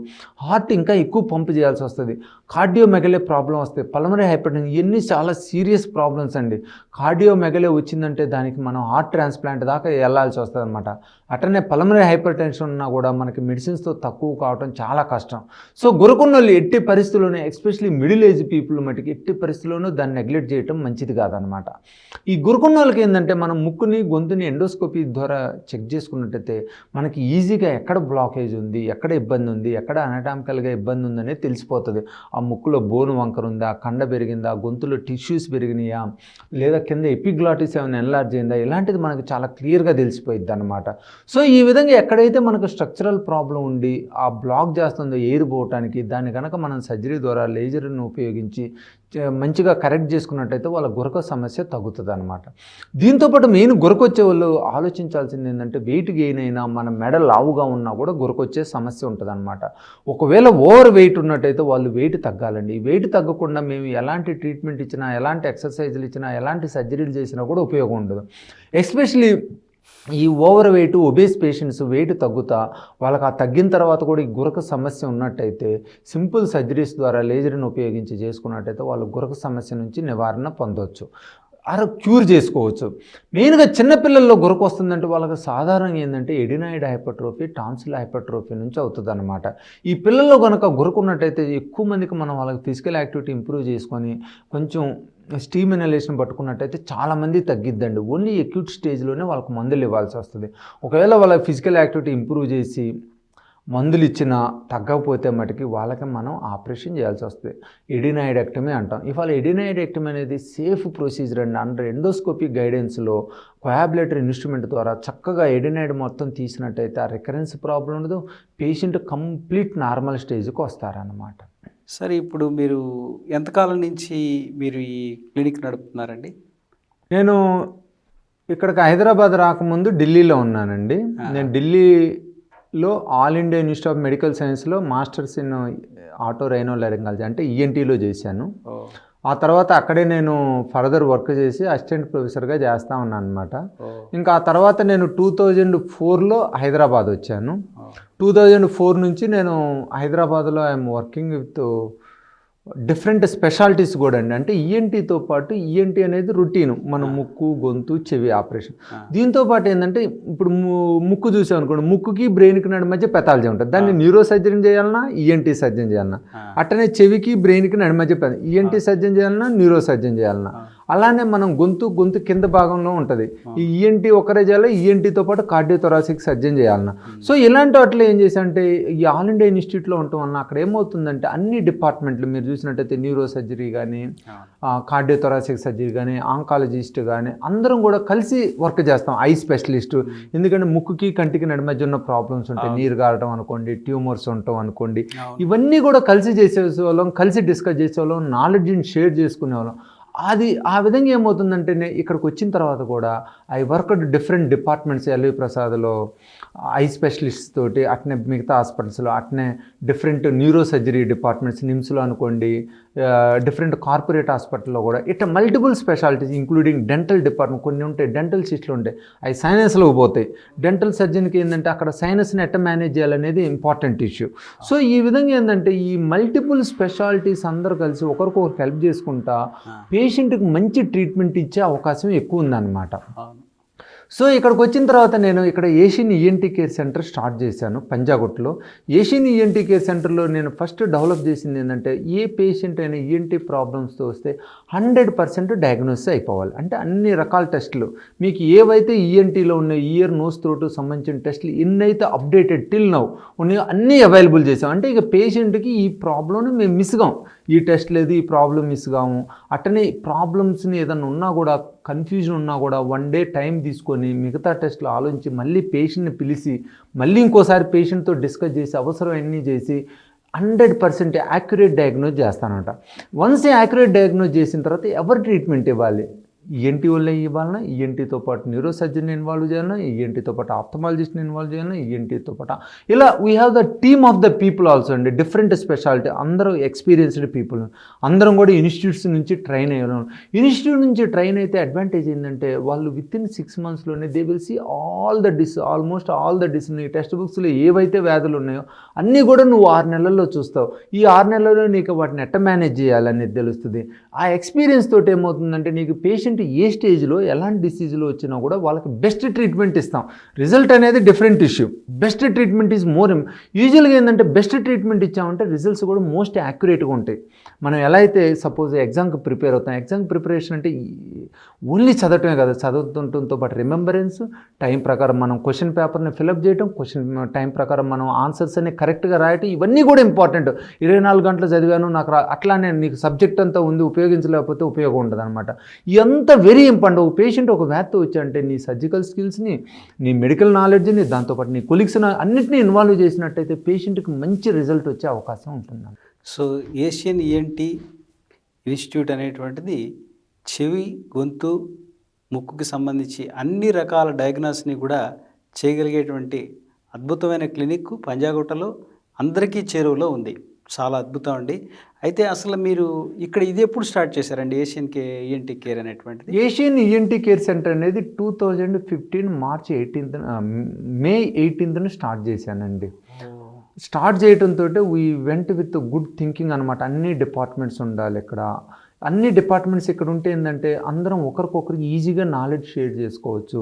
హార్ట్ ఇంకా ఎక్కువ పంప్ చేయాల్సి వస్తుంది. కార్డియోమెగలే ప్రాబ్లం వస్తాయి, పల్మనరీ హైపర్టెన్షన్, ఇవన్నీ చాలా సీరియస్ ప్రాబ్లమ్స్ అండి. కార్డియోమెగలే వచ్చిందంటే దానికి మనం హార్ట్ ట్రాన్స్ప్లాంట్ దాకా వెళ్ళాల్సి వస్తుంది అనమాట. అట్లనే పల్మనరీ హైపర్టెన్షన్ ఉన్నా కూడా మనకి మెడిసిన్స్తో తక్కువ కావడం చాలా కష్టం. సో గురకున్న వాళ్ళు ఎట్టి పరిస్థితుల్లోనే ఎస్పెషలీ మిడిల్ ఏజ్ పీపుల్ మటుకు ఎట్టి పరిస్థితుల్లోనూ దాన్ని నెగ్లెక్ట్ చేయడం మంచిది కాదనమాట. ఈ గురకున్న వాళ్ళకి ఏంటంటే మనం ముక్కుని గొంతుని ఎండోస్కోపీ ద్వారా చెక్ చేసుకున్నట్టయితే మనకి ఈజీగా ఎక్కడ బ్లాకేజ్ ఉంది, ఎక్కడ ఇబ్బంది ఉంది, ఎక్కడ అనటామికల్గా ఇబ్బంది ఉందనేది తెలిసిపోతుంది. ఆ ముక్కులో బోను వంకర ఉందా, కండ పెరిగిందా, గొంతులో టిష్యూస్ పెరిగినాయా, లేదా కింద ఎపిగ్లాటిస్ ఏమైనా ఎన్లార్జ్ అయిందా, ఇలాంటిది మనకు చాలా క్లియర్గా తెలిసిపోయిద్ది అనమాట. సో ఈ విధంగా ఎక్కడైతే మనకు స్ట్రక్చరల్ ప్రాబ్లం ఉండి ఆ బ్లాక్ చేస్తుందో ఎయిర్ పోవటానికి దాన్ని కనుక మనం సర్జరీ ద్వారా లేజర్ను ఉపయోగించి మంచిగా కరెక్ట్ చేసుకున్నట్టయితే వాళ్ళ గురక సమస్య తగ్గుతుంది అనమాట. దీంతోపాటు మెయిన్ గురకొచ్చే వాళ్ళు ఆలోచించాల్సింది ఏంటంటే వెయిట్ గెయిన్ అయినా మన మెడ లావుగా ఉన్నా కూడా గురకొచ్చే సమస్య ఉంటుంది అనమాట. ఒకవేళ ఓవర్ వెయిట్ ఉన్నట్టయితే వాళ్ళు వెయిట్ తగ్గాలండి. వెయిట్ తగ్గకుండా మేము ఎలాంటి ట్రీట్మెంట్ ఇచ్చినా, ఎలాంటి ఎక్సర్సైజులు ఇచ్చినా, ఎలాంటి సర్జరీలు చేసినా కూడా ఉపయోగం ఉండదు. ఎస్పెషలీ ఈ over weight obese patients weight తగ్గుతా వాళ్ళకి ఆ తగ్గిన తర్వాత కూడా ఈ గురక సమస్య ఉన్నట్టయితే సింపుల్ సర్జరీస్ ద్వారా లేజర్ని ఉపయోగించి చేసుకున్నట్టయితే వాళ్ళు గురక సమస్య నుంచి నివారణ పొందవచ్చు, క్యూర్ చేసుకోవచ్చు. మెయిన్గా చిన్నపిల్లల్లో గురక వస్తుందంటే వాళ్ళకి సాధారణంగా ఏంటంటే ఎడినాయిడ్ హైపర్ట్రోఫీ, టాన్సిల్ హైపర్ట్రోఫీ నుంచి అవుతుంది అనమాట. ఈ పిల్లల్లో కనుక గురక ఉన్నట్టయితే ఎక్కువ మందికి మనం వాళ్ళకి ఫిజికల్ యాక్టివిటీ ఇంప్రూవ్ చేసుకొని కొంచెం స్టీమ్ ఇన్హలేషన్ పట్టుకున్నట్టయితే చాలామంది తగ్గిద్దండి. ఓన్లీ అక్యూట్ స్టేజ్లోనే వాళ్ళకి మందులు ఇవ్వాల్సి వస్తుంది. ఒకవేళ వాళ్ళ ఫిజికల్ యాక్టివిటీ ఇంప్రూవ్ చేసి మందులు ఇచ్చినా తగ్గకపోతే మటుకి వాళ్ళకి మనం ఆపరేషన్ చేయాల్సి వస్తుంది. ఎడినాయిడెక్టమీ అంటాం. ఇవాళ ఎడినాయిడెక్టమీ అనేది సేఫ్ ప్రొసీజర్ అండి. అండర్ ఎండోస్కోపీ గైడెన్స్లో కోయాబులేటరీ ఇన్స్ట్రుమెంట్ ద్వారా చక్కగా ఎడినాయిడ్ మొత్తం తీసినట్టయితే ఆ రికరెన్స్ ప్రాబ్లం ఉండదు, పేషెంట్ కంప్లీట్ నార్మల్ స్టేజ్కి వస్తారన్నమాట. సరే, ఇప్పుడు మీరు ఎంతకాలం నుంచి మీరు ఈ క్లినిక్ నడుపుతున్నారండి? నేను ఇక్కడికి హైదరాబాద్ రాకముందు ఢిల్లీలో ఉన్నానండి. నేను ఢిల్లీలో all India institute of medical సైన్స్లో మాస్టర్స్ ఇన్ ఆటో రైనోలారింగాలజీ అంటే ఈఎన్టీలో చేశాను. ఆ తర్వాత అక్కడే నేను ఫర్దర్ వర్క్ చేసి అసిస్టెంట్ ప్రొఫెసర్గా చేస్తూ ఉన్నాను అనమాట. ఇంకా ఆ తర్వాత నేను 2004లో హైదరాబాద్ వచ్చాను. 2004 నుంచి నేను హైదరాబాద్లో I'm working with different specialities కూడా అండి. అంటే ఈఎన్టీతో పాటు ఈఎన్టీ అనేది రొటీన్ మన ముక్కు, గొంతు, చెవి ఆపరేషన్. దీంతో పాటు ఏంటంటే ఇప్పుడు ముక్కు చూసాం అనుకోండి, ముక్కుకి బ్రెయిన్కి నడి మధ్య పెథాలజీ ఉంటుంది. దాన్ని న్యూరో సర్జరీ చేయాలన్నా, ఈఎన్టీ సర్జన్ చేయాలన్నా. అట్టనే చెవికి బ్రెయిన్కి నడి మధ్య ఈఎన్టీ సర్జన్ చేయాలన్నా, న్యూరో సర్జన్ చేయాలన్నా. అలానే మనం గొంతు కింద భాగంలో ఉంటుంది. ఈ ఈఎన్టీ ఒకరే చేయాలి, ఈఎన్టీతో పాటు కార్డియోథొరాసిక్ సర్జన్ చేయాలన్నా. సో ఇలాంటి వాటిలో ఏం చేశానంటే ఈ ఆల్ ఇండియా ఇన్స్టిట్యూట్లో ఉండటం వలన అక్కడ ఏమవుతుందంటే అన్ని డిపార్ట్మెంట్లు మీరు చూసినట్టయితే న్యూరో సర్జరీ కానీ, కార్డియోథొరాసిక్ సర్జరీ కానీ, ఆంకాలజిస్ట్ కానీ అందరం కూడా కలిసి వర్క్ చేస్తాం. ఐ స్పెషలిస్టు, ఎందుకంటే ముక్కుకి కంటికి నడి మధ్య ఉన్న ప్రాబ్లమ్స్ ఉంటాయి, నీరు గారటం అనుకోండి, ట్యూమర్స్ ఉంటాం అనుకోండి, ఇవన్నీ కూడా కలిసి చేసేవాళ్ళం, కలిసి డిస్కస్ చేసేవాళ్ళం, నాలెడ్జ్ని షేర్ చేసుకునేవాళ్ళం. అది ఆ విధంగా ఏమవుతుందంటే ఇక్కడికి వచ్చిన తర్వాత కూడా I worked different departments. LV ప్రసాద్లో ఐ స్పెషలిస్ట్ తోటి, అట్నే మిగతా హాస్పిటల్స్లో, అట్నే డిఫరెంట్ న్యూరో సర్జరీ డిపార్ట్మెంట్స్ నిమ్స్లో అనుకోండి, డిఫరెంట్ కార్పొరేట్ హాస్పిటల్లో కూడా ఇట్లా multiple specialities including dental department కొన్ని ఉంటాయి, డెంటల్ సిస్ట్లు ఉంటాయి, అవి సైనస్లోకి పోతాయి. డెంటల్ సర్జన్కి ఏంటంటే అక్కడ సైనస్ని ఎట్లా మేనేజ్ చేయాలనేది ఇంపార్టెంట్ ఇష్యూ. సో ఈ విధంగా ఏంటంటే ఈ మల్టిపుల్ స్పెషాలిటీస్ అందరూ కలిసి ఒకరికొకరు హెల్ప్ చేసుకుంటా పేషెంట్కి మంచి ట్రీట్మెంట్ ఇచ్చే అవకాశం ఎక్కువ ఉందన్నమాట. సో ఇక్కడికి వచ్చిన తర్వాత నేను ఇక్కడ Asian ENT care centre start చేశాను పంజాగుట్లో. ఏషియన్ ఈఎన్టీ కేర్ సెంటర్లో నేను ఫస్ట్ డెవలప్ చేసింది ఏంటంటే, ఏ పేషెంట్ అయినా ఈఎన్టీ ప్రాబ్లమ్స్తో వస్తే 100% డయాగ్నోసిస్ అయిపోవాలి. అంటే అన్ని రకాల టెస్టులు మీకు ఏవైతే ఈఎన్టీలో ఉన్నాయి, ఇయర్ నోస్ త్రోట్ సంబంధించిన టెస్టులు ఎన్నైతే అప్డేటెడ్ టిల్ నౌ ఉన్నాయో అన్నీ అవైలబుల్ చేసాం. అంటే ఇక పేషెంట్కి ఈ ప్రాబ్లమ్ని మేము మిస్గాం, ఈ టెస్ట్ లేదు, ఈ ప్రాబ్లం మిస్గాము. అట్టనే ప్రాబ్లమ్స్ని ఏదన్నా ఉన్నా కూడా, కన్ఫ్యూజన్ ఉన్నా కూడా 1 డే టైం తీసుకొని మిగతా టెస్టులు ఆలోచించి మళ్ళీ పేషెంట్ని పిలిచి మళ్ళీ ఇంకోసారి పేషెంట్తో డిస్కస్ చేసి అవసరమన్నీ చేసి 100% యాక్యురేట్ డయాగ్నోజ్ చేస్తానంట. వన్స్ యాక్యురేట్ డయాగ్నోజ్ చేసిన తర్వాత ఎవరు ట్రీట్మెంట్ ఇవ్వాలి, ఈఎన్టీ వాళ్ళే ఇవ్వాలన్నా, ఈఎన్టీతో పాటు న్యూరో సర్జన్ ఇన్వాల్వ్ చేయాలన్నా, ఈఎన్టీతో పాటు ఆప్థమాలజిస్ట్ని ఇన్వాల్వ్ చేయాలన్నా, ఈఎన్టీతో పాటు ఇలా we have the team of the people also అండి. డిఫరెంట్ స్పెషాలిటీ, అందరూ ఎక్స్పీరియన్స్డ్ పీపుల్, అందరం కూడా ఇన్స్టిట్యూట్స్ నుంచి ట్రైన్ అయ్యాను. ఇన్స్టిట్యూట్ నుంచి ట్రైన్ అయితే అడ్వాంటేజ్ ఏంటంటే, వాళ్ళు వితిన్ 6 monthsలోనే they will see almost all the డిస్. నీ టెక్స్ట్ బుక్స్లో ఏవైతే వ్యాధులు ఉన్నాయో అన్నీ కూడా నువ్వు 6 నెలల్లో చూస్తావు. ఈ 6 నెలల్లో నీకు వాటిని ఎట్ట మేనేజ్ చేయాలనేది తెలుస్తుంది. ఆ ఎక్స్పీరియన్స్ తోటి ఏమవుతుందంటే, నీకు పేషెంట్ ఏ స్టేజ్లో ఎలాంటి డిసీజ్లో వచ్చినా కూడా వాళ్ళకి బెస్ట్ ట్రీట్మెంట్ ఇస్తాం. రిజల్ట్ అనేది different issue, best treatment is more. యూజువల్గా ఏంటంటే బెస్ట్ ట్రీట్మెంట్ ఇచ్చామంటే రిజల్ట్స్ కూడా మోస్ట్ యాక్యురేట్గా ఉంటాయి. మనం ఎలా అయితే సపోజ్ ఎగ్జామ్కి ప్రిపేర్ అవుతాం, ఎగ్జామ్ ప్రిపరేషన్ అంటే ఓన్లీ చదవటమే కదా, చదువుతుంటంతో పాటు రిమెంబరెన్స్, టైం ప్రకారం మనం క్వశ్చన్ పేపర్ని ఫిలప్ చేయటం, క్వశ్చన్ టైం ప్రకారం మనం ఆన్సర్స్ అన్ని కరెక్ట్గా రాయటం, ఇవన్నీ కూడా ఇంపార్టెంట్. 24 గంటలు చదివాను నాకు అట్లానే నీకు సబ్జెక్ట్ అంతా ఉంది, ఉపయోగించలేకపోతే ఉపయోగం ఉండదు అనమాట. ఎంత వెరీ ఇంపార్టెంట్. ఒక పేషెంట్ ఒక వ్యాధితో వచ్చాయంటే నీ సర్జికల్ స్కిల్స్ని, నీ మెడికల్ నాలెడ్జ్ని, దాంతోపాటు నీ కొలీగ్స్ని అన్నింటినీ ఇన్వాల్వ్ చేసినట్టయితే పేషెంట్కి మంచి రిజల్ట్ వచ్చే అవకాశం ఉంటుంది. సో ఏషియన్ ఈఎన్టీ ఇన్స్టిట్యూట్ అనేటువంటిది చెవి, గొంతు, ముక్కుకి సంబంధించి అన్ని రకాల డయాగ్నోస్ని కూడా చేయగలిగేటువంటి అద్భుతమైన క్లినిక్ పంజాగుట్టలో అందరికీ చేరువలో ఉంది. చాలా అద్భుతం అండి. అయితే అసలు మీరు ఇక్కడ ఇది ఎప్పుడు స్టార్ట్ చేశారండి, ఏషియన్ ఈఎన్టీ కేర్ అనేటువంటిది? ఏషియన్ ఈఎన్టీ కేర్ సెంటర్ అనేది 2015 March 18th, May 18th start చేశానండి. స్టార్ట్ చేయడంతో we went with good thinking అనమాట. అన్ని డిపార్ట్మెంట్స్ ఉండాలి ఇక్కడ. అన్ని డిపార్ట్మెంట్స్ ఇక్కడ ఉంటే ఏంటంటే అందరం ఒకరికొకరు ఈజీగా నాలెడ్జ్ షేర్ చేసుకోవచ్చు.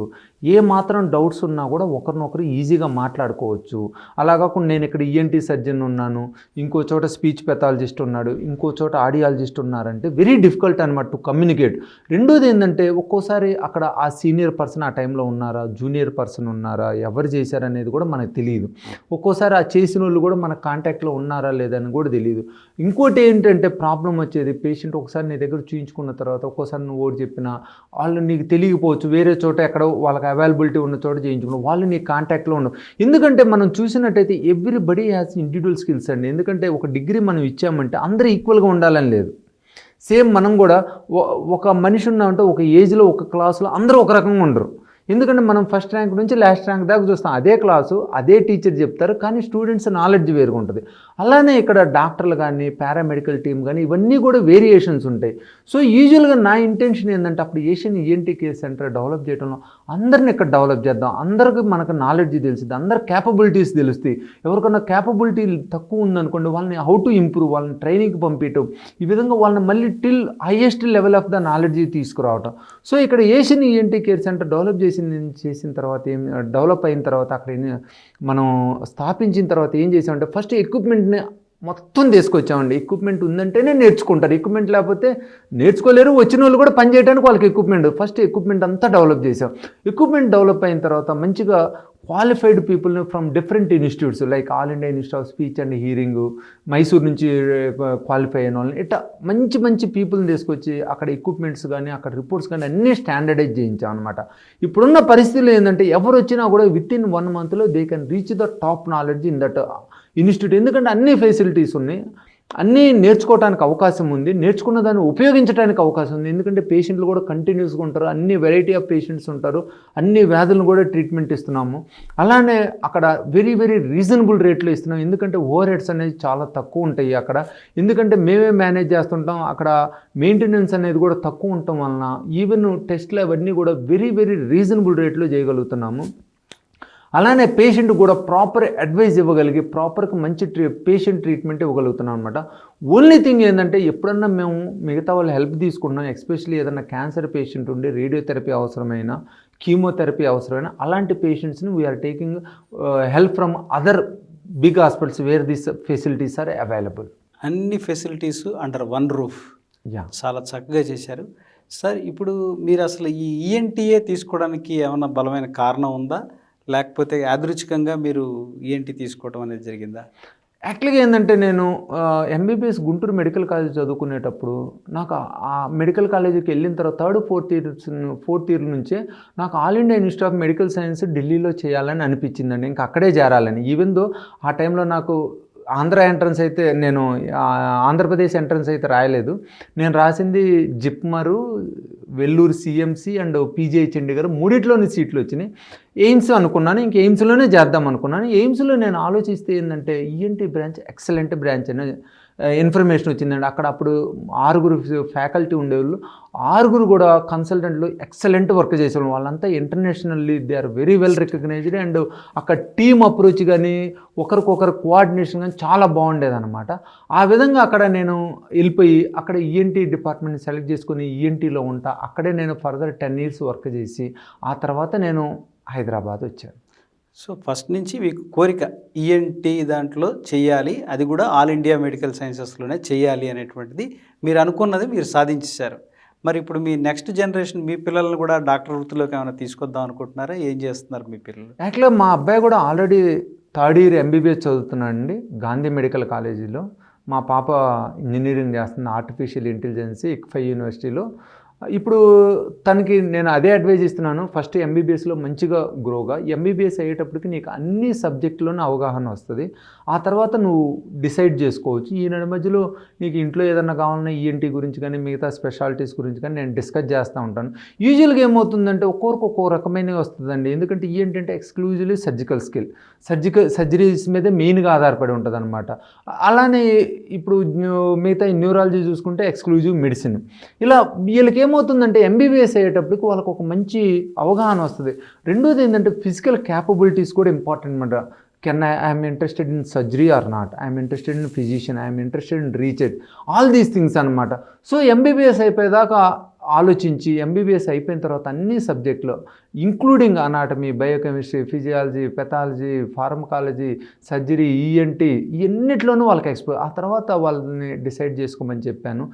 ఏ మాత్రం డౌట్స్ ఉన్నా కూడా ఒకరినొకరు ఈజీగా మాట్లాడుకోవచ్చు. అలా కాకుండా నేను ఇక్కడ ఈఎన్టీ సర్జన్ ఉన్నాను, ఇంకో చోట స్పీచ్ పెథాలజిస్ట్ ఉన్నాడు, ఇంకో చోట ఆడియాలజిస్ట్ ఉన్నారంటే వెరీ డిఫికల్ట్ అనమాట టు కమ్యూనికేట్. రెండోది ఏంటంటే ఒక్కోసారి అక్కడ ఆ సీనియర్ పర్సన్ ఆ టైంలో ఉన్నారా, జూనియర్ పర్సన్ ఉన్నారా, ఎవరు చేశారనేది కూడా మనకు తెలియదు. ఒక్కోసారి ఆ చేసిన వాళ్ళు కూడా మన కాంటాక్ట్లో ఉన్నారా లేదని కూడా తెలియదు. ఇంకోటి ఏంటంటే ప్రాబ్లం వచ్చేది, పేషెంట్ ఒకసారి నీ దగ్గర చూయించుకున్న తర్వాత ఒక్కోసారి నువ్వు ఓడి చెప్పినా వాళ్ళు నీకు తెలియకపోవచ్చు, వేరే చోట ఎక్కడ వాళ్ళకి అవైలబిలిటీ ఉన్న చోట చేయించుకున్నావు, వాళ్ళు నీ కాంటాక్ట్లో ఉండవు. ఎందుకంటే మనం చూసినట్టయితే ఎవ్రీబడి హ్యాస్ ఇండివిజువల్ స్కిల్స్ అండి. ఎందుకంటే ఒక డిగ్రీ మనం ఇచ్చామంటే అందరూ ఈక్వల్గా ఉండాలని లేదు. సేమ్ మనం కూడా ఒక మనిషి ఉన్నామంటే ఒక ఏజ్లో ఒక క్లాసులో అందరూ ఒక రకంగా ఉండరు. ఎందుకంటే మనం ఫస్ట్ ర్యాంక్ నుంచి లాస్ట్ ర్యాంక్ దాకా చూస్తాం, అదే క్లాసు అదే టీచర్ చెప్తారు, కానీ స్టూడెంట్స్ నాలెడ్జ్ వేరుగా ఉంటుంది. అలానే ఇక్కడ డాక్టర్లు కానీ పారామెడికల్ టీమ్ కానీ ఇవన్నీ కూడా వేరియేషన్స్ ఉంటాయి. సో యూజువల్గా నా ఇంటెన్షన్ ఏంటంటే అప్పుడు Asian ENT care centre develop చేయడంలో అందరిని ఇక్కడ డెవలప్ చేద్దాం, అందరికీ మనకు నాలెడ్జ్ తెలుస్తుంది, అందరి క్యాపబిలిటీస్ తెలుస్తాయి. ఎవరికన్నా క్యాపబిలిటీ తక్కువ ఉందనుకోండి వాళ్ళని హౌ టు ఇంప్రూవ్, వాళ్ళని ట్రైనింగ్కి పంపించడం, ఈ విధంగా వాళ్ళని మళ్ళీ till highest level of the knowledge తీసుకురావటం. సో ఇక్కడ Asian ENT care centre develop చేసిన తర్వాత డెవలప్ అయిన తర్వాత అక్కడ మనం స్థాపించిన తర్వాత ఏం చేసామంటే ఫస్ట్ ఎక్విప్మెంట్ని మొత్తం తీసుకొచ్చామండి. ఎక్విప్మెంట్ ఉందంటేనే నేర్చుకుంటారు, ఎక్విప్మెంట్ లేకపోతే నేర్చుకోలేరు. వచ్చిన వాళ్ళు కూడా పని చేయడానికి వాళ్ళకి ఎక్విప్మెంట్, ఫస్ట్ ఎక్విప్మెంట్ అంతా డెవలప్ చేసాం. ఎక్విప్మెంట్ డెవలప్ అయిన తర్వాత మంచిగా క్వాలిఫైడ్ పీపుల్ని from different institutes like all India institute of speech and hearing, Mysore నుంచి క్వాలిఫై అయిన వాళ్ళని ఇట్లా మంచి మంచి పీపుల్ని తీసుకొచ్చి అక్కడ ఎక్విప్మెంట్స్ కానీ అక్కడ రిపోర్ట్స్ కానీ అన్నీ స్టాండర్డైజ్ చేయించాం అనమాట. ఇప్పుడున్న పరిస్థితులు ఏంటంటే ఎవరు వచ్చినా కూడా వితిన్ 1 monthలో they can reach the top knowledge in that institute. ఎందుకంటే అన్ని ఫెసిలిటీస్ ఉన్నాయి, అన్నీ నేర్చుకోవడానికి అవకాశం ఉంది, నేర్చుకున్న దాన్ని ఉపయోగించడానికి అవకాశం ఉంది. ఎందుకంటే పేషెంట్లు కూడా కంటిన్యూస్గా ఉంటారు, అన్ని వెరైటీ ఆఫ్ పేషెంట్స్ ఉంటారు, అన్ని వ్యాధులను కూడా ట్రీట్మెంట్ ఇస్తున్నాము. అలానే అక్కడ వెరీ వెరీ రీజనబుల్ రేట్లో ఇస్తున్నాం. ఎందుకంటే ఓవర్ హెడ్స్ అనేది చాలా తక్కువ ఉంటాయి అక్కడ. ఎందుకంటే మేమే మేనేజ్ చేస్తుంటాం, అక్కడ మెయింటెనెన్స్ అనేది కూడా తక్కువ ఉండటం వలన ఈవెన్ టెస్ట్లు అవన్నీ కూడా వెరీ వెరీ రీజనబుల్ రేట్లో చేయగలుగుతున్నాము. అలానే పేషెంట్ కూడా ప్రాపర్ అడ్వైజ్ ఇవ్వగలిగి ప్రాపర్గా మంచి పేషెంట్ ట్రీట్మెంట్ ఇవ్వగలుగుతున్నాం అనమాట. ఓన్లీ థింగ్ ఏంటంటే ఎప్పుడన్నా మేము మిగతా వాళ్ళు హెల్ప్ తీసుకుంటున్నాం, ఎస్పెషల్లీ ఏదైనా క్యాన్సర్ పేషెంట్ ఉండి రేడియోథెరపీ అవసరమైన, కీమోథెరపీ అవసరమైన అలాంటి పేషెంట్స్ని we're taking help from other big hospitals where this facilities are available. అన్ని facilities under one roof. Yeah, చాలా చక్కగా చేశారు సార్. ఇప్పుడు మీరు అసలు ఈ ఈఎన్టీఏ తీసుకోవడానికి ఏమైనా బలమైన కారణం ఉందా, లేకపోతే యాదృచ్ఛికంగా మీరు ఈఎన్టీ తీసుకోవడం అనేది జరిగిందా? యాక్చువల్గా ఏంటంటే నేను ఎంబీబీఎస్ గుంటూరు మెడికల్ కాలేజ్ చదువుకునేటప్పుడు నాకు ఆ మెడికల్ కాలేజీకి వెళ్ళిన తర్వాత ఫోర్త్ ఇయర్ నుంచే నాకు all India institute of medical science ఢిల్లీలో చేయాలని అనిపించిందండి. ఇంకా అక్కడే చేరాలని. ఈవెన్ దో ఆ టైంలో నాకు ఆంధ్ర ఎంట్రన్స్ అయితే నేను ఆంధ్రప్రదేశ్ ఎంట్రన్స్ అయితే రాయలేదు. నేను రాసింది JIPMER, Vellore CMC and PGI Chandigarh మూడిట్లోని సీట్లు వచ్చినాయి. ఎయిమ్స్ అనుకున్నాను, ఇంక ఎయిమ్స్లోనే చేద్దాం అనుకున్నాను. ఎయిమ్స్లో నేను ఆలోచిస్తే ఏంటంటే ఈఎన్టీ బ్రాంచ్ ఎక్సలెంట్ బ్రాంచ్ అని ఇన్ఫర్మేషన్ వచ్చిందండి. అక్కడ అప్పుడు 6 ఫ్యాకల్టీ ఉండేవాళ్ళు, 6 కూడా కన్సల్టెంట్లు ఎక్సలెంట్ వర్క్ చేసేవాళ్ళు. వాళ్ళంతా internationally they are very well recognised. And అక్కడ టీమ్ అప్రోచ్ కానీ ఒకరికొకరు కోఆర్డినేషన్ కానీ చాలా బాగుండేదన్నమాట. ఆ విధంగా అక్కడ నేను వెళ్ళిపోయి అక్కడ ఈఎన్టీ డిపార్ట్మెంట్ని సెలెక్ట్ చేసుకుని ఈఎన్టీలో ఉంటా. అక్కడే నేను ఫర్దర్ 10 years వర్క్ చేసి ఆ తర్వాత నేను హైదరాబాద్ వచ్చాను. సో ఫస్ట్ నుంచి మీకు కోరిక ఈఎన్టీ దాంట్లో చేయాలి, అది కూడా ఆల్ ఇండియా మెడికల్ సైన్సెస్లోనే చేయాలి అనేటువంటిది మీరు అనుకున్నది మీరు సాధించేశారు. మరి ఇప్పుడు మీ నెక్స్ట్ జనరేషన్ మీ పిల్లల్ని కూడా డాక్టర్ వృత్తిలోకి ఏమైనా తీసుకొద్దాం అనుకుంటున్నారా? ఏం చేస్తున్నారు మీ పిల్లలు? యాక్చువల్గా మా అబ్బాయి కూడా ఆల్రెడీ 3rd year ఎంబీబీఎస్ చదువుతున్నాడండి గాంధీ మెడికల్ కాలేజీలో. మా పాప ఇంజనీరింగ్ చేస్తుంది ఆర్టిఫిషియల్ ఇంటెలిజెన్స్ ICFI యూనివర్సిటీలో. ఇప్పుడు తనకి నేను అదే అడ్వైజ్ ఇస్తున్నాను, ఫస్ట్ ఎంబీబీఎస్లో మంచిగా గ్రోగా, ఎంబీబీఎస్ అయ్యేటప్పటికి నీకు అన్ని సబ్జెక్టులోనూ అవగాహన వస్తుంది. ఆ తర్వాత నువ్వు డిసైడ్ చేసుకోవచ్చు. ఈ మధ్యలో నీకు ఇంట్లో ఏదన్నా కావాలన్నా ఈఎన్టీ గురించి కానీ మిగతా స్పెషాలిటీస్ గురించి కానీ నేను డిస్కస్ చేస్తూ ఉంటాను. యూజువల్గా ఏమవుతుందంటే ఒక్కొక్క రకమైనవి వస్తుందండి. ఎందుకంటే ఈఎన్టీ అంటే ఎక్స్క్లూజివ్లీ సర్జికల్ స్కిల్, సర్జరీస్ మీదే మెయిన్గా ఆధారపడి ఉంటుంది అనమాట. అలానే ఇప్పుడు మిగతా న్యూరాలజీ చూసుకుంటే ఎక్స్క్లూజివ్ మెడిసిన్. ఇలా వీళ్ళకి ఏమవుతుందంటే ఎంబీబీఎస్ అయ్యేటప్పటికి వాళ్ళకు ఒక మంచి అవగాహన వస్తుంది. రెండోది ఏంటంటే ఫిజికల్ క్యాపబిలిటీస్ కూడా ఇంపార్టెంట్ అనమాట. I'm interested in surgery or not, I'm interested in physician, I'm interested in research, all these things అనమాట. సో ఎంబీబీఎస్ అయిపోయేదాకా ఆలోచించి ఎంబీబీఎస్ అయిపోయిన తర్వాత అన్ని సబ్జెక్టులో including anatomy, biochemistry, physiology, pathology, pharmacology, surgery, ENT ఇవన్నిట్లోనూ వాళ్ళకి ఆ తర్వాత వాళ్ళని డిసైడ్ చేసుకోమని చెప్పాను.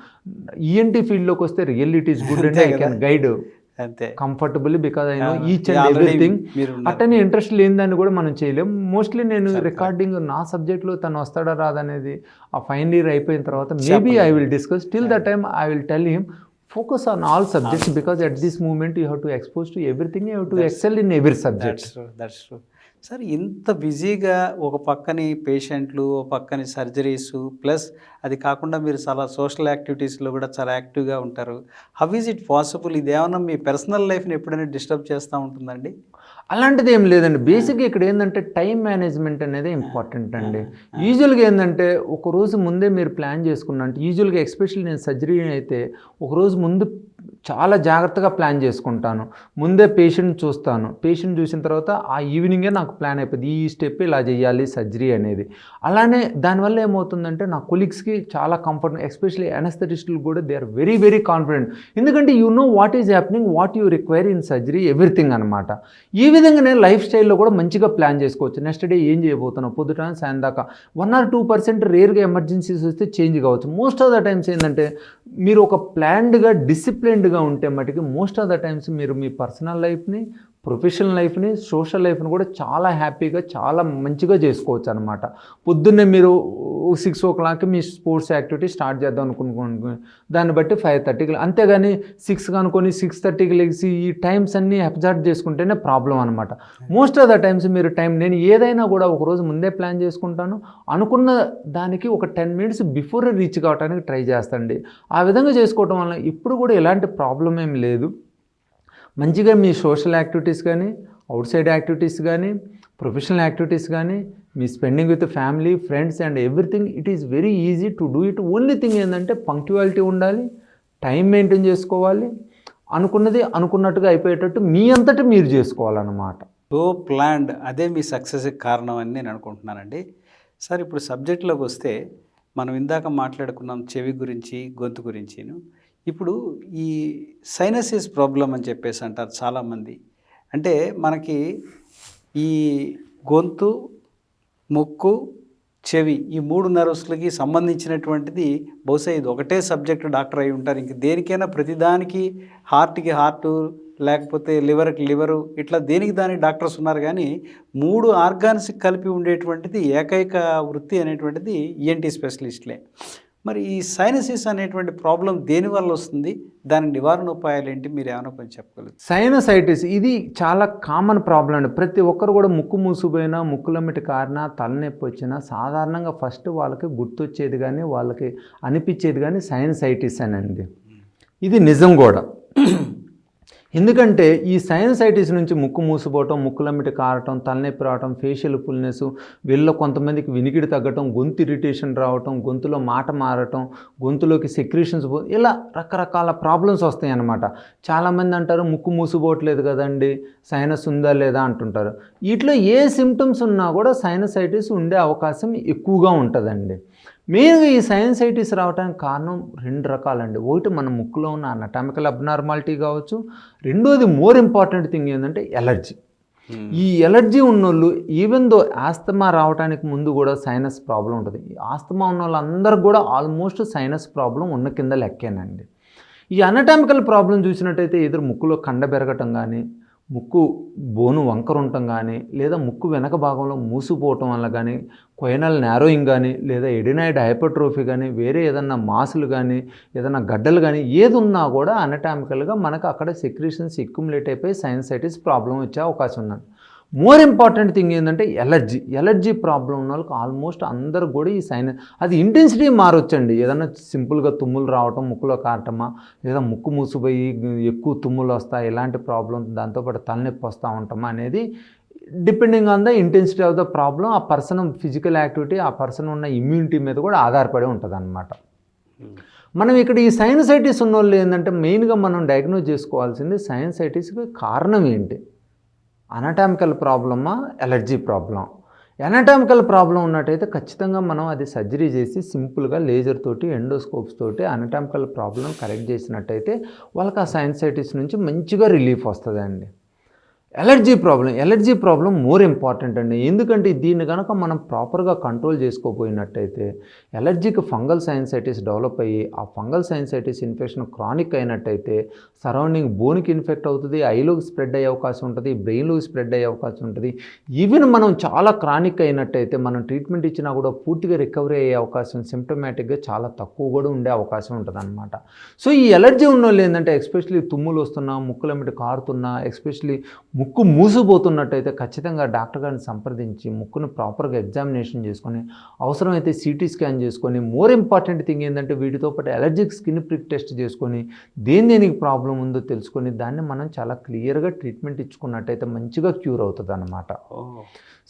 ఈఎన్టీ ఫీల్డ్లోకి వస్తే real it is good and I can guide అంతే comfortably because I know each and everything. అట్టనే ఇంట్రెస్ట్ లేనిదాన్ని కూడా మనం చేయలేం. మోస్ట్లీ నేను రికార్డింగ్ నా సబ్జెక్ట్లో తను వస్తాడా రాదనేది ఆ ఫైనల్ ఇయర్ అయిపోయిన తర్వాత maybe I will discuss. Till the time I will tell him focus on all subjects because at this moment you have to expose to everything, you have to excel in every subject. That's true. Sir ఇంత బిజీగా ఒక పక్కని పేషెంట్లు, ఒక పక్కని సర్జరీస్, ప్లస్ అది కాకుండా మీరు చాలా సోషల్ యాక్టివిటీస్లో కూడా చాలా యాక్టివ్గా ఉంటారు. How is it possible? ఇది ఏమన్నా మీ పర్సనల్ లైఫ్ని ఎప్పుడైనా డిస్టర్బ్ చేస్తూ ఉంటుందండి? అలాంటిది ఏం లేదండి. బేసిక్గా ఇక్కడ ఏంటంటే టైం మేనేజ్మెంట్ అనేది ఇంపార్టెంట్ అండి. యూజువల్గా ఏంటంటే ఒక రోజు ముందే మీరు ప్లాన్ చేసుకున్నా అంటే యూజువల్గా ఎస్పెషల్లీ నేను సర్జరీ అయితే ఒక రోజు ముందు చాలా జాగ్రత్తగా ప్లాన్ చేసుకుంటాను. ముందే పేషెంట్ చూస్తాను. పేషెంట్ చూసిన తర్వాత ఆ ఈవినింగే నాకు ప్లాన్ అయిపోయింది, ఈ స్టెప్ ఇలా చేయాలి సర్జరీ అనేది. అలానే దానివల్ల ఏమవుతుందంటే నా కొలీగ్స్కి చాలా కంఫర్ట్, ఎస్పెషల్లీ అనస్థెటిస్టులు కూడా they are very very confident. ఎందుకంటే you know what is happening, what you require in surgery, everything అనమాట. ఈ విధంగా నేను లైఫ్ స్టైల్లో కూడా మంచిగా ప్లాన్ చేసుకోవచ్చు. నెక్స్ట్ డే ఏం చేయబోతున్నావు, పొద్దుట సాయం దాకా 1 or 2% రేర్గా ఎమర్జెన్సీస్ వస్తే చేంజ్ కావచ్చు. మోస్ట్ ఆఫ్ ద టైమ్స్ ఏంటంటే మీరు ఒక ప్లాన్డ్గా డిసిప్లిన్డ్గా ఉంటే మటుకు మోస్ట్ ఆఫ్ ద టైమ్స్ మీరు మీ పర్సనల్ లైఫ్ని, ప్రొఫెషనల్ లైఫ్ని, సోషల్ లైఫ్ని కూడా చాలా హ్యాపీగా చాలా మంచిగా చేసుకోవచ్చు అనమాట. పొద్దున్నే మీరు 6 o'clock మీ స్పోర్ట్స్ యాక్టివిటీ స్టార్ట్ చేద్దాం అనుకుని దాన్ని బట్టి 5:30కి, అంతేగాని 6 అనుకొని 6:30కి లెగిసి ఈ టైమ్స్ అన్నీ అబ్జర్వ్ చేసుకుంటేనే ప్రాబ్లం అనమాట. మోస్ట్ ఆఫ్ ద టైమ్స్ మీరు నేను ఏదైనా కూడా ఒకరోజు ముందే ప్లాన్ చేసుకుంటాను. అనుకున్న దానికి ఒక 10 minutes బిఫోర్ రీచ్ కావడానికి ట్రై చేస్తాండి. ఆ విధంగా చేసుకోవటం వల్ల ఇప్పుడు కూడా ఎలాంటి ప్రాబ్లం ఏం లేదు. మంచిగా మీ సోషల్ యాక్టివిటీస్ కానీ, అవుట్ సైడ్ యాక్టివిటీస్ కానీ, ప్రొఫెషనల్ యాక్టివిటీస్ కానీ, మీ spending with family, friends and everything, it is very easy to do it. Only thing ఏంటంటే పంక్చువాలిటీ ఉండాలి, టైం మెయింటైన్ చేసుకోవాలి, అనుకున్నది అనుకున్నట్టుగా అయిపోయేటట్టు మీ అంతటా మీరు చేసుకోవాలన్నమాట. సో ప్లాన్డ్, అదే మీ సక్సెస్కి కారణం అని నేను అనుకుంటున్నానండి. సార్ ఇప్పుడు సబ్జెక్ట్లోకి వస్తే మనం ఇందాక మాట్లాడుకున్నాం చెవి గురించి, గొంతు గురించిను. ఇప్పుడు ఈ సైనసిస్ ప్రాబ్లం అని చెప్పేసి అంటారు చాలామంది. అంటే మనకి ఈ గొంతు, ముక్కు, చెవి ఈ 3 నర్వ్స్‌లకి సంబంధించినటువంటిది బహుశా ఇది ఒకటే సబ్జెక్ట్ డాక్టర్ అయి ఉంటారు. ఇంక దేనికైనా ప్రతిదానికి హార్ట్‌కి హార్టు, లేకపోతే లివర్‌కి లివరు ఇట్లా దేనికి దానికి డాక్టర్స్ ఉన్నారు గానీ 3 ఆర్గాన్స్‌కి కలిపి ఉండేటువంటిది ఏకైక వృత్తి అనేటువంటిది ఈఎన్టీ స్పెషలిస్ట్‌లే. మరి ఈ సైనసిస్ అనేటువంటి ప్రాబ్లమ్ దేనివల్ల వస్తుంది? దాని నివారణ ఉపాయాలేంటి? మీరేమైనా కొంచెం చెప్పగలరు? సైనసైటిస్ ఇది చాలా కామన్ ప్రాబ్లం అండి. ప్రతి ఒక్కరు కూడా ముక్కు మూసిపోయినా, ముక్కులమ్మటి కారినా, తలనొప్పి వచ్చినా సాధారణంగా ఫస్ట్ వాళ్ళకి గుర్తొచ్చేది కానీ, వాళ్ళకి అనిపించేది కానీ సైనసైటిస్ అనండి. ఇది నిజం కూడా. ఎందుకంటే ఈ సైనసైటిస్ నుంచి ముక్కు మూసిపోవటం, ముక్కులమ్మటి కారటం, తలనొప్పి రావటం, ఫేషియల్ ఫుల్నెస్, వీళ్ళలో కొంతమందికి వినికిడి తగ్గటం, గొంతు ఇరిటేషన్ రావటం, గొంతులో మాట మారటం, గొంతులోకి సెక్రీషన్స్ ఇలా రకరకాల ప్రాబ్లమ్స్ వస్తాయి అన్నమాట. చాలామంది అంటారు ముక్కు మూసిపోవట్లేదు కదండి, సైనస్ ఉందా లేదా అంటుంటారు. వీటిలో ఏ సిమ్టమ్స్ ఉన్నా కూడా సైనసైటిస్ ఉండే అవకాశం ఎక్కువగా ఉంటుందండి. మెయిన్గా ఈ సైనసైటిస్ రావడానికి కారణం 2 రకాలండి. ఒకటి మన ముక్కులో ఉన్న అనటామికల్ అబ్నార్మాలిటీ కావచ్చు, రెండోది మోర్ ఇంపార్టెంట్ థింగ్ ఏంటంటే ఎలర్జీ. ఈ ఎలర్జీ ఉన్నోళ్ళు ఈవెన్ దో ఆస్తమా రావడానికి ముందు కూడా సైనస్ ప్రాబ్లం ఉంటుంది. ఆస్తమా ఉన్న వాళ్ళందరికీ కూడా ఆల్మోస్ట్ సైనస్ ప్రాబ్లం ఉన్న కింద లెక్కేనండి. ఈ అనటామికల్ ప్రాబ్లం చూసినట్టయితే ఎదురు ముక్కులో కండ పెరగటం కానీ, ముక్కు బోను వంకర ఉండటం కానీ, లేదా ముక్కు వెనక భాగంలో మూసిపోవటం వల్ల కానీ, కొయినల్ నారోయింగ్ కానీ, లేదా ఎడినాయిడ్ హైపర్ట్రోఫీ కానీ, వేరే ఏదన్నా మాసులు కానీ, ఏదన్నా గడ్డలు కానీ ఏది ఉన్నా కూడా అనటామికల్గా మనకు అక్కడ సెక్రీషన్స్ ఎక్యుములేట్ అయిపోయి సైనసైటిస్ ప్రాబ్లం వచ్చే అవకాశం ఉంది. మోర్ ఇంపార్టెంట్ థింగ్ ఏంటంటే ఎలర్జీ ప్రాబ్లం ఉన్న వాళ్ళకి ఆల్మోస్ట్ అందరూ కూడా ఈ అది ఇంటెన్సిటీ మారొచ్చండి. ఏదన్నా సింపుల్గా తుమ్ములు రావటం, ముక్కులో కారటమా, లేదా ముక్కు మూసిపోయి ఎక్కువ తుమ్ములు వస్తాయి, ఇలాంటి ప్రాబ్లం, దాంతోపాటు తలనొప్పి వస్తూ ఉంటామా అనేది depending on the intensity of the problem, ఆ పర్సన్ ఫిజికల్ యాక్టివిటీ, ఆ పర్సన్ ఉన్న ఇమ్యూనిటీ మీద కూడా ఆధారపడి ఉంటుంది అన్నమాట. మనం ఇక్కడ ఈ సైనసైటిస్ ఉన్న వాళ్ళు ఏంటంటే మెయిన్గా మనం డయాగ్నోజ్ చేసుకోవాల్సింది సైనసైటిస్కి కారణం ఏంటి, అనటామికల్ ప్రాబ్లమా, ఎలర్జీ ప్రాబ్లం. అనటామికల్ ప్రాబ్లం ఉన్నట్టయితే ఖచ్చితంగా మనం అది సర్జరీ చేసి సింపుల్గా లేజర్ తోటి, ఎండోస్కోప్స్ తోటి అనటామికల్ ప్రాబ్లం కరెక్ట్ చేసినట్టయితే వాళ్ళకి ఆ సైనసైటిస్ నుంచి మంచిగా రిలీఫ్ వస్తుందండి. ఎలర్జీ ప్రాబ్లం మోర్ ఇంపార్టెంట్ అండి. ఎందుకంటే దీన్ని కనుక మనం ప్రాపర్గా కంట్రోల్ చేసుకోపోయినట్టయితే ఎలర్జీకి ఫంగల్ సైనసైటిస్ డెవలప్ అయ్యి ఆ ఫంగల్ సైనసైటిస్ ఇన్ఫెక్షన్ క్రానిక్ అయినట్టయితే సరౌండింగ్ బోన్కి ఇన్ఫెక్ట్ అవుతుంది, ఐలోకి స్ప్రెడ్ అయ్యే అవకాశం ఉంటుంది, బ్రెయిన్లోకి స్ప్రెడ్ అయ్యే అవకాశం ఉంటుంది. ఈవెన్ మనం చాలా క్రానిక్ అయినట్టయితే మనం ట్రీట్మెంట్ ఇచ్చినా కూడా పూర్తిగా రికవరీ అయ్యే అవకాశం సిమ్టమాటిక్గా చాలా తక్కువ కూడా ఉండే అవకాశం ఉంటుంది అన్నమాట. సో ఈ ఎలర్జీ ఉన్న వాళ్ళు ఏంటంటే ఎస్పెషలీ తుమ్ములు వస్తున్నా, ముక్కులమ్మటి కారుతున్నా, ఎస్పెషలీ ముక్కు మూసిపోతున్నట్టయితే ఖచ్చితంగా డాక్టర్ గారిని సంప్రదించి ముక్కును ప్రాపర్గా ఎగ్జామినేషన్ చేసుకొని, అవసరమైతే సిటీ స్కాన్ చేసుకొని, మోర్ ఇంపార్టెంట్ థింగ్ ఏంటంటే వీటితో పాటు ఎలర్జిక్ స్కిన్ ప్రిక్ టెస్ట్ చేసుకొని దేనికి ప్రాబ్లం ఉందో తెలుసుకొని దాన్ని మనం చాలా క్లియర్గా ట్రీట్మెంట్ ఇచ్చుకున్నట్టయితే మంచిగా క్యూర్ అవుతుంది అన్నమాట.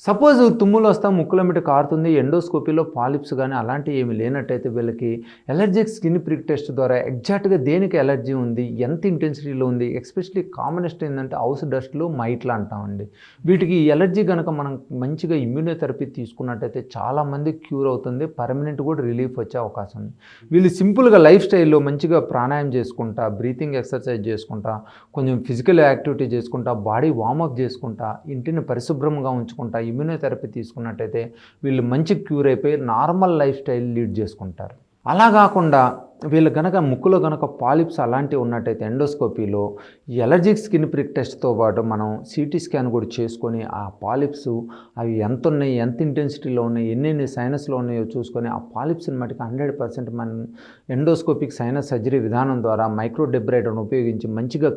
సపోజ్ తుమ్ములు వస్తా, ముక్కులమ్మటి కారుతుంది, ఎండోస్కోపీలో పాలిప్స్ కానీ అలాంటివి ఏమి లేనట్టయితే వీళ్ళకి ఎలర్జిక్ స్కిన్ ప్రిక్ టెస్ట్ ద్వారా ఎగ్జాక్ట్గా దేనికి ఎలర్జీ ఉంది, ఎంత ఇంటెన్సిటీలో ఉంది, ఎస్పెషలీ కామనెస్ట్ ఏంటంటే హౌస్ డస్ట్లు, మైట్లు అంటామండి. వీటికి ఎలర్జీ కనుక మనం మంచిగా ఇమ్యూనోథెరపీ తీసుకున్నట్టయితే చాలామంది క్యూర్ అవుతుంది, పర్మనెంట్ కూడా రిలీఫ్ వచ్చే అవకాశం ఉంది. వీళ్ళు సింపుల్గా లైఫ్ స్టైల్లో మంచిగా ప్రాణాయామం చేసుకుంటా, బ్రీతింగ్ ఎక్సర్సైజ్ చేసుకుంటా, కొంచెం ఫిజికల్ యాక్టివిటీ చేసుకుంటా, బాడీ వార్మప్ చేసుకుంటా, ఇంటిని పరిశుభ్రంగా ఉంచుకుంటా, ఇమ్యూనోథెరపీ తీసుకున్నట్టయితే వీళ్ళు మంచి క్యూర్ అయిపోయి నార్మల్ లైఫ్ స్టైల్ లీడ్ చేసుకుంటారు. అలా కాకుండా వీళ్ళు కనుక ముక్కులో కనుక పాలిప్స్ అలాంటివి ఉన్నట్టయితే ఎండోస్కోపీలో ఈ ఎలర్జిక్ స్కిన్ ప్రిక్ టెస్ట్తో పాటు మనం సిటీ స్కాన్ కూడా చేసుకొని ఆ పాలిప్స్ అవి ఎంత ఉన్నాయి, ఎంత ఇంటెన్సిటీలో ఉన్నాయి, ఎన్ని సైనస్లో ఉన్నాయో చూసుకొని ఆ పాలిప్స్ని మటుకు 100% మనం ఎండోస్కోపిక్ సైనస్ సర్జరీ విధానం ద్వారా మైక్రో డెబ్రైడర్ను ఉపయోగించి మంచిగా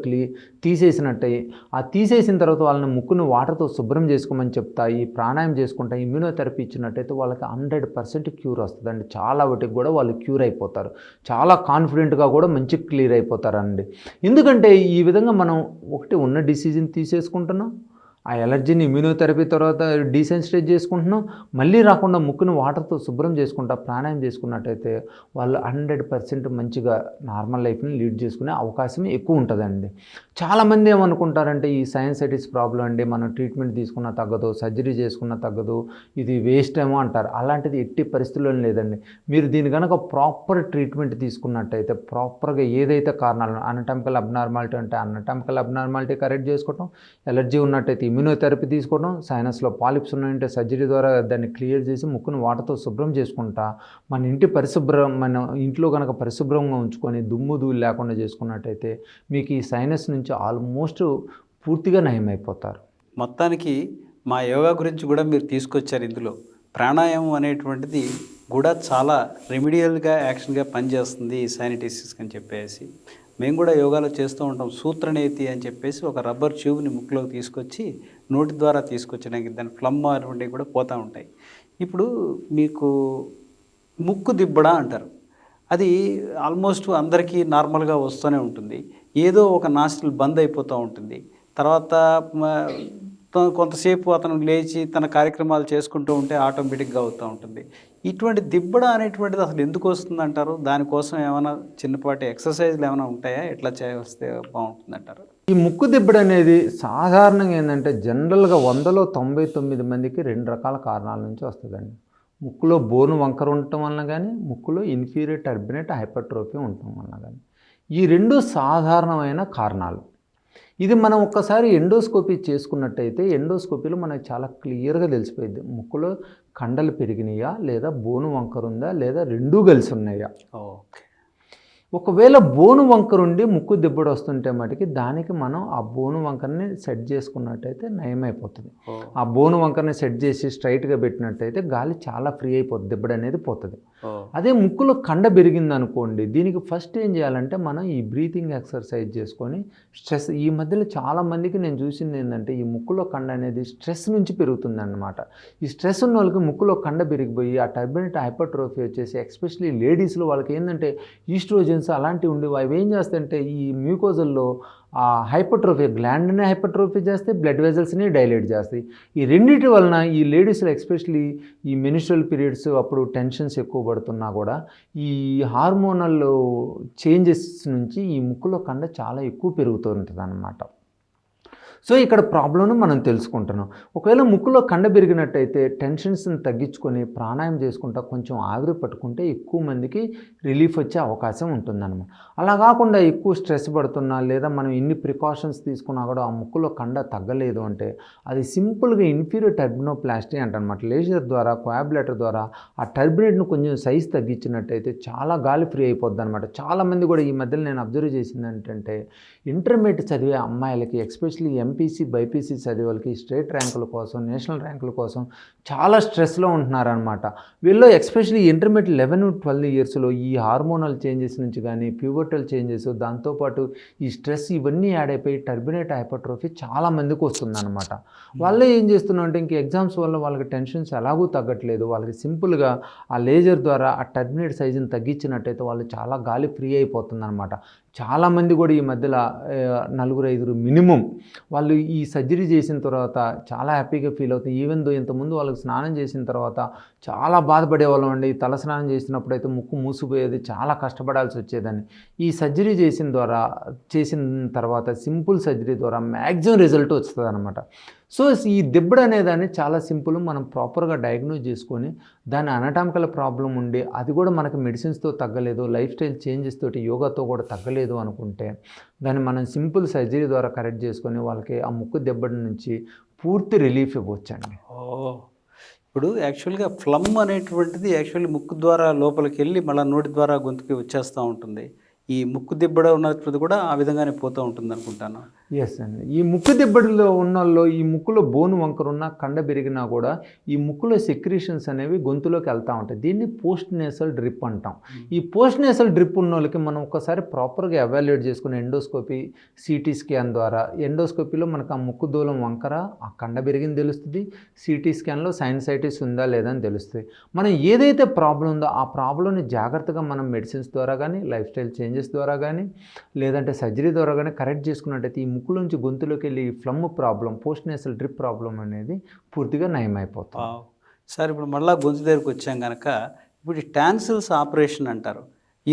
తీసేసినట్టు, ఆ తీసేసిన తర్వాత వాళ్ళని ముక్కును వాటర్తో శుభ్రం చేసుకోమని చెప్తా, ఈ ప్రాణాయామం చేసుకుంటా, ఇమ్యూనోథెరపీ ఇచ్చినట్టయితే వాళ్ళకి 100% క్యూర్ వస్తుందండి. చాలా వాటికి కూడా వాళ్ళు క్యూర్ అయిపోతారు, చాలా కాన్ఫిడెంట్గా కూడా మంచి క్లియర్ అయిపోతారండి. ఎందుకంటే ఈ విధంగా మనం ఒకటి ఉన్న డిసీజ్ని తీసేసుకుంటున్నాం, ఆ ఎలర్జీని ఇమ్యూనోథెరపీ తర్వాత డీసెన్సిటైజ్ చేసుకుంటున్నాం, మళ్ళీ రాకుండా ముక్కును వాటర్తో శుభ్రం చేసుకుంటా, ప్రాణాయామం చేసుకున్నట్టయితే వాళ్ళు 100% మంచిగా నార్మల్ లైఫ్ని లీడ్ చేసుకునే అవకాశం ఎక్కువ ఉంటుందండి. చాలామంది ఏమనుకుంటారంటే ఈ సైనసైటిస్ ప్రాబ్లం అండి, మనం ట్రీట్మెంట్ తీసుకున్నా తగ్గదు, సర్జరీ చేసుకున్నా తగ్గదు, ఇది వేస్ట్ ఏమో అంటారు. అలాంటిది ఎట్టి పరిస్థితుల్లో లేదండి. మీరు దీని కనుక ప్రాపర్ ట్రీట్మెంట్ తీసుకున్నట్టయితే ప్రాపర్గా ఏదైతే కారణాలు అనటామికల్ అబ్నార్మాలిటీ అంటే అనటామికల్ అబ్నార్మాలిటీ కరెక్ట్ చేసుకోవడం, ఎలర్జీ ఉన్నట్టయితే ఇమ్యూనోథెరపీ తీసుకోవడం, సైనస్లో పాలిప్స్ ఉన్నాయంటే సర్జరీ ద్వారా దాన్ని క్లియర్ చేసి ముక్కును వాటర్తో శుభ్రం చేసుకుంటా మన ఇంట్లో కనుక పరిశుభ్రంగా ఉంచుకొని దుమ్ము ధూళి లేకుండా చేసుకున్నట్టయితే మీకు ఈ సైనస్ నుంచి ఆల్మోస్ట్ పూర్తిగా నయమైపోతారు. మొత్తానికి మా యోగా గురించి కూడా మీరు తీసుకొచ్చారు. ఇందులో ప్రాణాయామం అనేటువంటిది కూడా చాలా రెమిడియల్గా యాక్షన్గా పనిచేస్తుంది ఈ సైనటిసిస్ అని చెప్పేసి మేము కూడా యోగాలో చేస్తూ ఉంటాం. సూత్రనేతి అని చెప్పేసి ఒక రబ్బర్ ట్యూబ్ని ముక్కులోకి తీసుకొచ్చి నోటి ద్వారా తీసుకొచ్చడానికి దాని ఫ్లమ్ అనేటువంటివి కూడా పోతూ ఉంటాయి. ఇప్పుడు మీకు ముక్కు దిబ్బడ అంటారు. అది ఆల్మోస్ట్ అందరికీ నార్మల్గా వస్తూనే ఉంటుంది. ఏదో ఒక నాస్ట్రిల్ బంద్ అయిపోతూ ఉంటుంది. తర్వాత కొంతసేపు అతను లేచి తన కార్యక్రమాలు చేసుకుంటూ ఉంటే ఆటోమేటిక్గా అవుతూ ఉంటుంది. ఇటువంటి దిబ్బడ అనేటువంటిది అసలు ఎందుకు వస్తుంది అంటారు? దానికోసం ఏమైనా చిన్నపాటి ఎక్సర్సైజ్లు ఏమైనా ఉంటాయా? ఎట్లా చేస్తే బాగుంటుంది అంటారు? ఈ ముక్కు దిబ్బడ అనేది సాధారణంగా ఏంటంటే జనరల్గా 100లో 99 మందికి 2 రకాల కారణాల నుంచి వస్తుందండి. ముక్కులో బోను వంకర ఉండటం వలన కానీ, ముక్కులో ఇన్ఫీరియర్ టర్బినేట్ హైపర్ట్రోఫీ ఉండటం వలన కానీ, ఈ 2 సాధారణమైన కారణాలు. ఇది మనం ఒక్కసారి ఎండోస్కోపీ చేసుకున్నట్టయితే ఎండోస్కోపీలో మనకు చాలా క్లియర్గా తెలిసిపోయింది ముక్కులో కండలు పెరిగినాయా, లేదా బోను వంకర ఉందా, లేదా రెండూ కలిసి ఉన్నాయా. ఓకే. ఒకవేళ బోను వంకర ఉండి ముక్కు దిబ్బడు వస్తుంటే మటుకి దానికి మనం ఆ బోను వంకరని సెట్ చేసుకున్నట్టయితే నయమైపోతుంది. ఆ బోను వంకరని సెట్ చేసి స్ట్రైట్గా పెట్టినట్టయితే గాలి చాలా ఫ్రీ అయిపోతుంది, దిబ్బడు అనేది పోతుంది. అదే ముక్కులో కండ పెరిగింది అనుకోండి, దీనికి ఫస్ట్ ఏం చేయాలంటే మనం ఈ బ్రీతింగ్ ఎక్సర్సైజ్ చేసుకొని స్ట్రెస్, ఈ మధ్యలో చాలామందికి నేను చూసింది ఏంటంటే ఈ ముక్కులో కండ అనేది స్ట్రెస్ నుంచి పెరుగుతుంది అన్నమాట. ఈ స్ట్రెస్ ఉన్న వాళ్ళకి ముక్కులో కండ పెరిగిపోయి ఆ టర్బినేట్ హైపర్ట్రోఫీ వచ్చేసి ఎస్పెషలీ లేడీస్లో వాళ్ళకి ఏంటంటే ఈస్ట్రోజన్స్ అలాంటివి ఉండి అవి ఏం చేస్తాయంటే ఈ మ్యూకోజల్లో ఆ హైపర్ట్రోఫీ గ్లాండ్ని హైపర్ట్రోఫీ చేస్తే బ్లడ్ వెజల్స్ని డైలేట్ చేస్తాయి. ఈ రెండింటి వలన ఈ లేడీస్లో ఎస్పెషలీ ఈ మెన్స్ట్రువల్ పీరియడ్స్ అప్పుడు టెన్షన్స్ ఎక్కువ పడుతున్నా కూడా ఈ హార్మోనల్ చేంజెస్ నుంచి ఈ ముక్కులో కండ చాలా ఎక్కువ పెరుగుతూ ఉంటుంది అన్నమాట. సో ఇక్కడ ప్రాబ్లంను మనం తెలుసుకుంటున్నాం. ఒకవేళ ముక్కులో కండ పెరిగినట్టయితే టెన్షన్స్ని తగ్గించుకొని ప్రాణాయామం చేసుకుంటా కొంచెం ఆవిరి పట్టుకుంటే ఎక్కువ మందికి రిలీఫ్ వచ్చే అవకాశం ఉంటుందన్నమాట. అలా కాకుండా ఎక్కువ స్ట్రెస్ పడుతున్నా లేదా మనం ఎన్ని ప్రికాషన్స్ తీసుకున్నా కూడా ఆ ముక్కులో కండ తగ్గలేదు అంటే అది సింపుల్గా ఇన్ఫీరియర్ టర్బినోప్లాస్టీ అంటనమాట. లేజర్ ద్వారా కోయాబులేటర్ ద్వారా ఆ టర్బినేట్ను కొంచెం సైజ్ తగ్గించినట్టయితే చాలా గాలి ఫ్రీ అయిపోద్ది అనమాట. చాలామంది కూడా ఈ మధ్యలో నేను అబ్జర్వ్ చేసింది ఏంటంటే ఇంటర్మీడియట్ చదివే అమ్మాయిలకి ఎస్పెషల్లీ ఎంపీసీ బైపీసీ చదివే వాళ్ళకి స్టేట్ ర్యాంకుల కోసం నేషనల్ ర్యాంకుల కోసం చాలా స్ట్రెస్లో ఉంటున్నారనమాట. వీళ్ళు ఎస్పెషల్లీ ఇంటర్మీడియట్ 11-12 ఇయర్స్లో ఈ హార్మోనల్ చేంజెస్ నుంచి కానీ ప్యూబర్టల్ చేంజెస్ దాంతోపాటు ఈ స్ట్రెస్ ఇవన్నీ యాడ్ అయిపోయి టర్బినేట్ హైపర్ట్రోఫీ చాలా మందికి వస్తుందన్నమాట. వాళ్ళే ఏం చేస్తున్నారు అంటే ఇంక ఎగ్జామ్స్ వల్ల వాళ్ళకి టెన్షన్స్ ఎలాగూ తగ్గట్లేదు, వాళ్ళకి సింపుల్గా ఆ లేజర్ ద్వారా ఆ టర్బినేట్ సైజుని తగ్గించినట్టయితే వాళ్ళు చాలా గాలి ఫ్రీ అయిపోతుందన్నమాట. చాలామంది కూడా ఈ మధ్యలో 4-5 మినిమం వాళ్ళు ఈ సర్జరీ చేసిన తర్వాత చాలా హ్యాపీగా ఫీల్ అవుతుంది. ఈవెన్ దో ఇంతకుముందు వాళ్ళకి స్నానం చేసిన తర్వాత చాలా బాధపడేవాళ్ళం అండి. తల స్నానం చేసినప్పుడు అయితే ముక్కు మూసిపోయేది, చాలా కష్టపడాల్సి వచ్చేదని. ఈ సర్జరీ చేసిన తర్వాత సింపుల్ సర్జరీ ద్వారా మ్యాక్సిమం రిజల్ట్ వస్తుంది అనమాట. సో ఈ దిబ్బడు అనేదాన్ని చాలా సింపుల్, మనం ప్రాపర్గా డయాగ్నోజ్ చేసుకొని దాని అనటామికల్ ప్రాబ్లం ఉండి అది కూడా మనకి మెడిసిన్స్తో తగ్గలేదు, లైఫ్ స్టైల్ చేంజెస్ తోటి యోగాతో కూడా తగ్గలేదు అనుకుంటే దాన్ని మనం సింపుల్ సర్జరీ ద్వారా కరెక్ట్ చేసుకొని వాళ్ళకి ఆ ముక్కు దెబ్బడి నుంచి పూర్తి రిలీఫ్ ఇవ్వచ్చండి. ఇప్పుడు యాక్చువల్గా ఫ్లమ్ అనేటువంటిది యాక్చువల్లీ ముక్కు ద్వారా లోపలికి వెళ్ళి మళ్ళీ నోటి ద్వారా గొంతుకి వచ్చేస్తూ ఉంటుంది. ఈ ముక్కు దిబ్బడ ఉన్నది కూడా ఆ విధంగానే పోతూ ఉంటుంది అనుకుంటాను. ఎస్ అండి. ఈ ముక్కు దిబ్బడిలో ఉన్నోళ్ళు ఈ ముక్కులో బోను వంకర ఉన్న కండ పెరిగినా కూడా ఈ ముక్కులో సెక్రీషన్స్ అనేవి గొంతులోకి వెళ్తూ ఉంటాయి. దీన్ని పోస్ట్ నేసల్ డ్రిప్ అంటాం. ఈ పోస్ట్ నేసల్ డ్రిప్ ఉన్న వాళ్ళకి మనం ఒకసారి ప్రాపర్గా ఎవాల్యుయేట్ చేసుకుని ఎండోస్కోపీ సిటీ స్కాన్ ద్వారా ఎండోస్కోపీలో మనకు ఆ ముక్కు దూలం వంకర ఆ కండ పెరిగింది తెలుస్తుంది, సిటీ స్కాన్లో సైనసైటిస్ ఉందా లేదా అని తెలుస్తుంది. మనం ఏదైతే ప్రాబ్లం ఉందో ఆ ప్రాబ్లంని జాగ్రత్తగా మనం మెడిసిన్స్ ద్వారా కానీ లైఫ్ స్టైల్ చేంజెస్ ద్వారా కానీ లేదంటే సర్జరీ ద్వారా కానీ కరెక్ట్ చేసుకున్నట్టయితే ఈ ముక్కులోంచి గొంతులోకి వెళ్ళి phlegm problem post nasal drip problem అనేది పూర్తిగా నయమైపోతుంది. సార్ ఇప్పుడు మళ్ళీ గొంతు దగ్గరికి వచ్చాం కనుక ఇప్పుడు టాన్సిల్స్ ఆపరేషన్ అంటారు.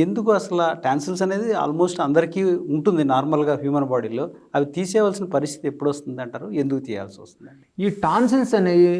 ఎందుకు అసలు టాన్సిల్స్ అనేది ఆల్మోస్ట్ అందరికీ ఉంటుంది నార్మల్గా హ్యూమన్ బాడీలో. అవి తీసేయవలసిన పరిస్థితి ఎప్పుడు వస్తుంది అంటారు? ఎందుకు తీయాల్సి వస్తుందండి? ఈ టాన్సిల్స్ అనేవి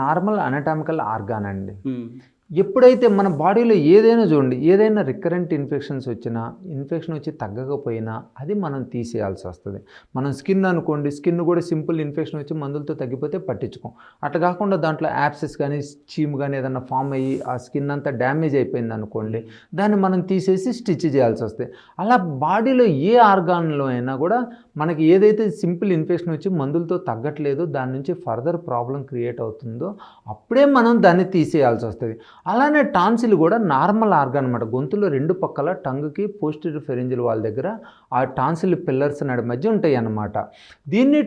నార్మల్ అనటామికల్ ఆర్గాన్ అండి. ఉమ్, ఎప్పుడైతే మన బాడీలో ఏదైనా చూడండి, ఏదైనా రికరెంట్ ఇన్ఫెక్షన్స్ వచ్చినా, ఇన్ఫెక్షన్ వచ్చి తగ్గకపోయినా అది మనం తీసేయాల్సి వస్తుంది. మనం స్కిన్ అనుకోండి, స్కిన్ కూడా సింపుల్ ఇన్ఫెక్షన్ వచ్చి మందులతో తగ్గిపోతే పట్టించుకోం. అట్లా కాకుండా దాంట్లో యాప్సెస్ కానీ చీమ్ కానీ ఏదైనా ఫామ్ అయ్యి ఆ స్కిన్ అంతా డ్యామేజ్ అయిపోయింది అనుకోండి, దాన్ని మనం తీసేసి స్టిచ్ చేయాల్సి వస్తుంది. అలా బాడీలో ఏ ఆర్గాన్లో అయినా కూడా మనకి ఏదైతే సింపుల్ ఇన్ఫెక్షన్ వచ్చి మందులతో తగ్గట్లేదో, దాని నుంచి ఫర్దర్ ప్రాబ్లం క్రియేట్ అవుతుందో అప్పుడే మనం దాన్ని తీసేయాల్సి వస్తుంది. అలానే టాన్సిల్ కూడా నార్మల్ ఆర్గాన్ అనమాట. గొంతులో రెండు పక్కల టంగ్కి పోస్టీరియర్ ఫెరింజియల్ వాల్ దగ్గర ఆ టాన్సిల్ పిల్లర్స్ నడి మధ్య ఉంటాయి అన్నమాట. దీన్ని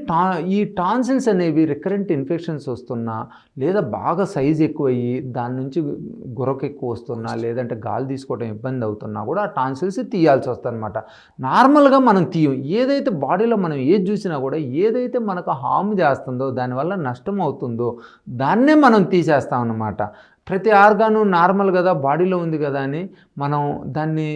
ఈ టాన్సిల్స్ అనేవి రికరెంట్ ఇన్ఫెక్షన్స్ వస్తున్నా, లేదా బాగా సైజ్ ఎక్కువయ్యి దాని నుంచి గురక ఎక్కువ వస్తున్నా, లేదంటే గాలి తీసుకోవడం ఇబ్బంది అవుతున్నా కూడా ఆ టాన్సిల్స్ తీయాల్సి వస్తుంది అనమాట. నార్మల్గా మనం తీయం. ఏదైతే బాడీలో మనం ఏది చూసినా కూడా ఏదైతే మనకు హామ్ చేస్తుందో, దానివల్ల నష్టం అవుతుందో దాన్నే మనం తీసేస్తాం అన్నమాట. ప్రతి ఆర్గాను నార్మల్ కదా, బాడీలో ఉంది కదా అని మనం దాన్ని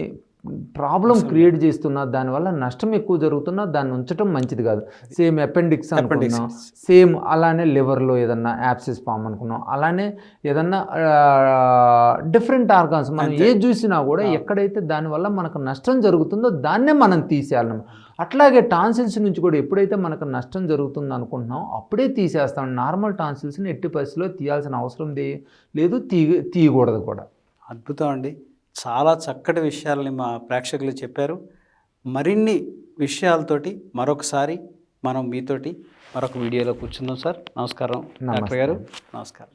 ప్రాబ్లం క్రియేట్ చేస్తున్నా, దానివల్ల నష్టం ఎక్కువ జరుగుతున్నా దాన్ని ఉంచడం మంచిది కాదు. సేమ్ అపెండిక్స్ అనుకున్నాం, సేమ్ అలానే లివర్లో ఏదన్నా యాప్సిస్ ఫామ్ అనుకున్నాం, అలానే ఏదన్నా డిఫరెంట్ ఆర్గాన్స్ మనం ఏది చూసినా కూడా ఎక్కడైతే దానివల్ల మనకు నష్టం జరుగుతుందో దాన్నే మనం తీసేయాలి. అట్లాగే టాన్సిల్స్ నుంచి కూడా ఎప్పుడైతే మనకు నష్టం జరుగుతుందో అనుకుంటున్నాం అప్పుడే తీసేస్తాం. నార్మల్ టాన్సిల్స్ని ఎట్టి పరిస్థితిలో తీయాల్సిన అవసరం లేదు, తీయకూడదు కూడా. అద్భుతం అండి. చాలా చక్కటి విషయాలని మా ప్రేక్షకులు చెప్పారు. మరిన్ని విషయాలతోటి మరొకసారి మనం మీతోటి మరొక వీడియోలో కూర్చుందాం సార్. నమస్కారం డాక్టర్ గారు. నమస్కారం.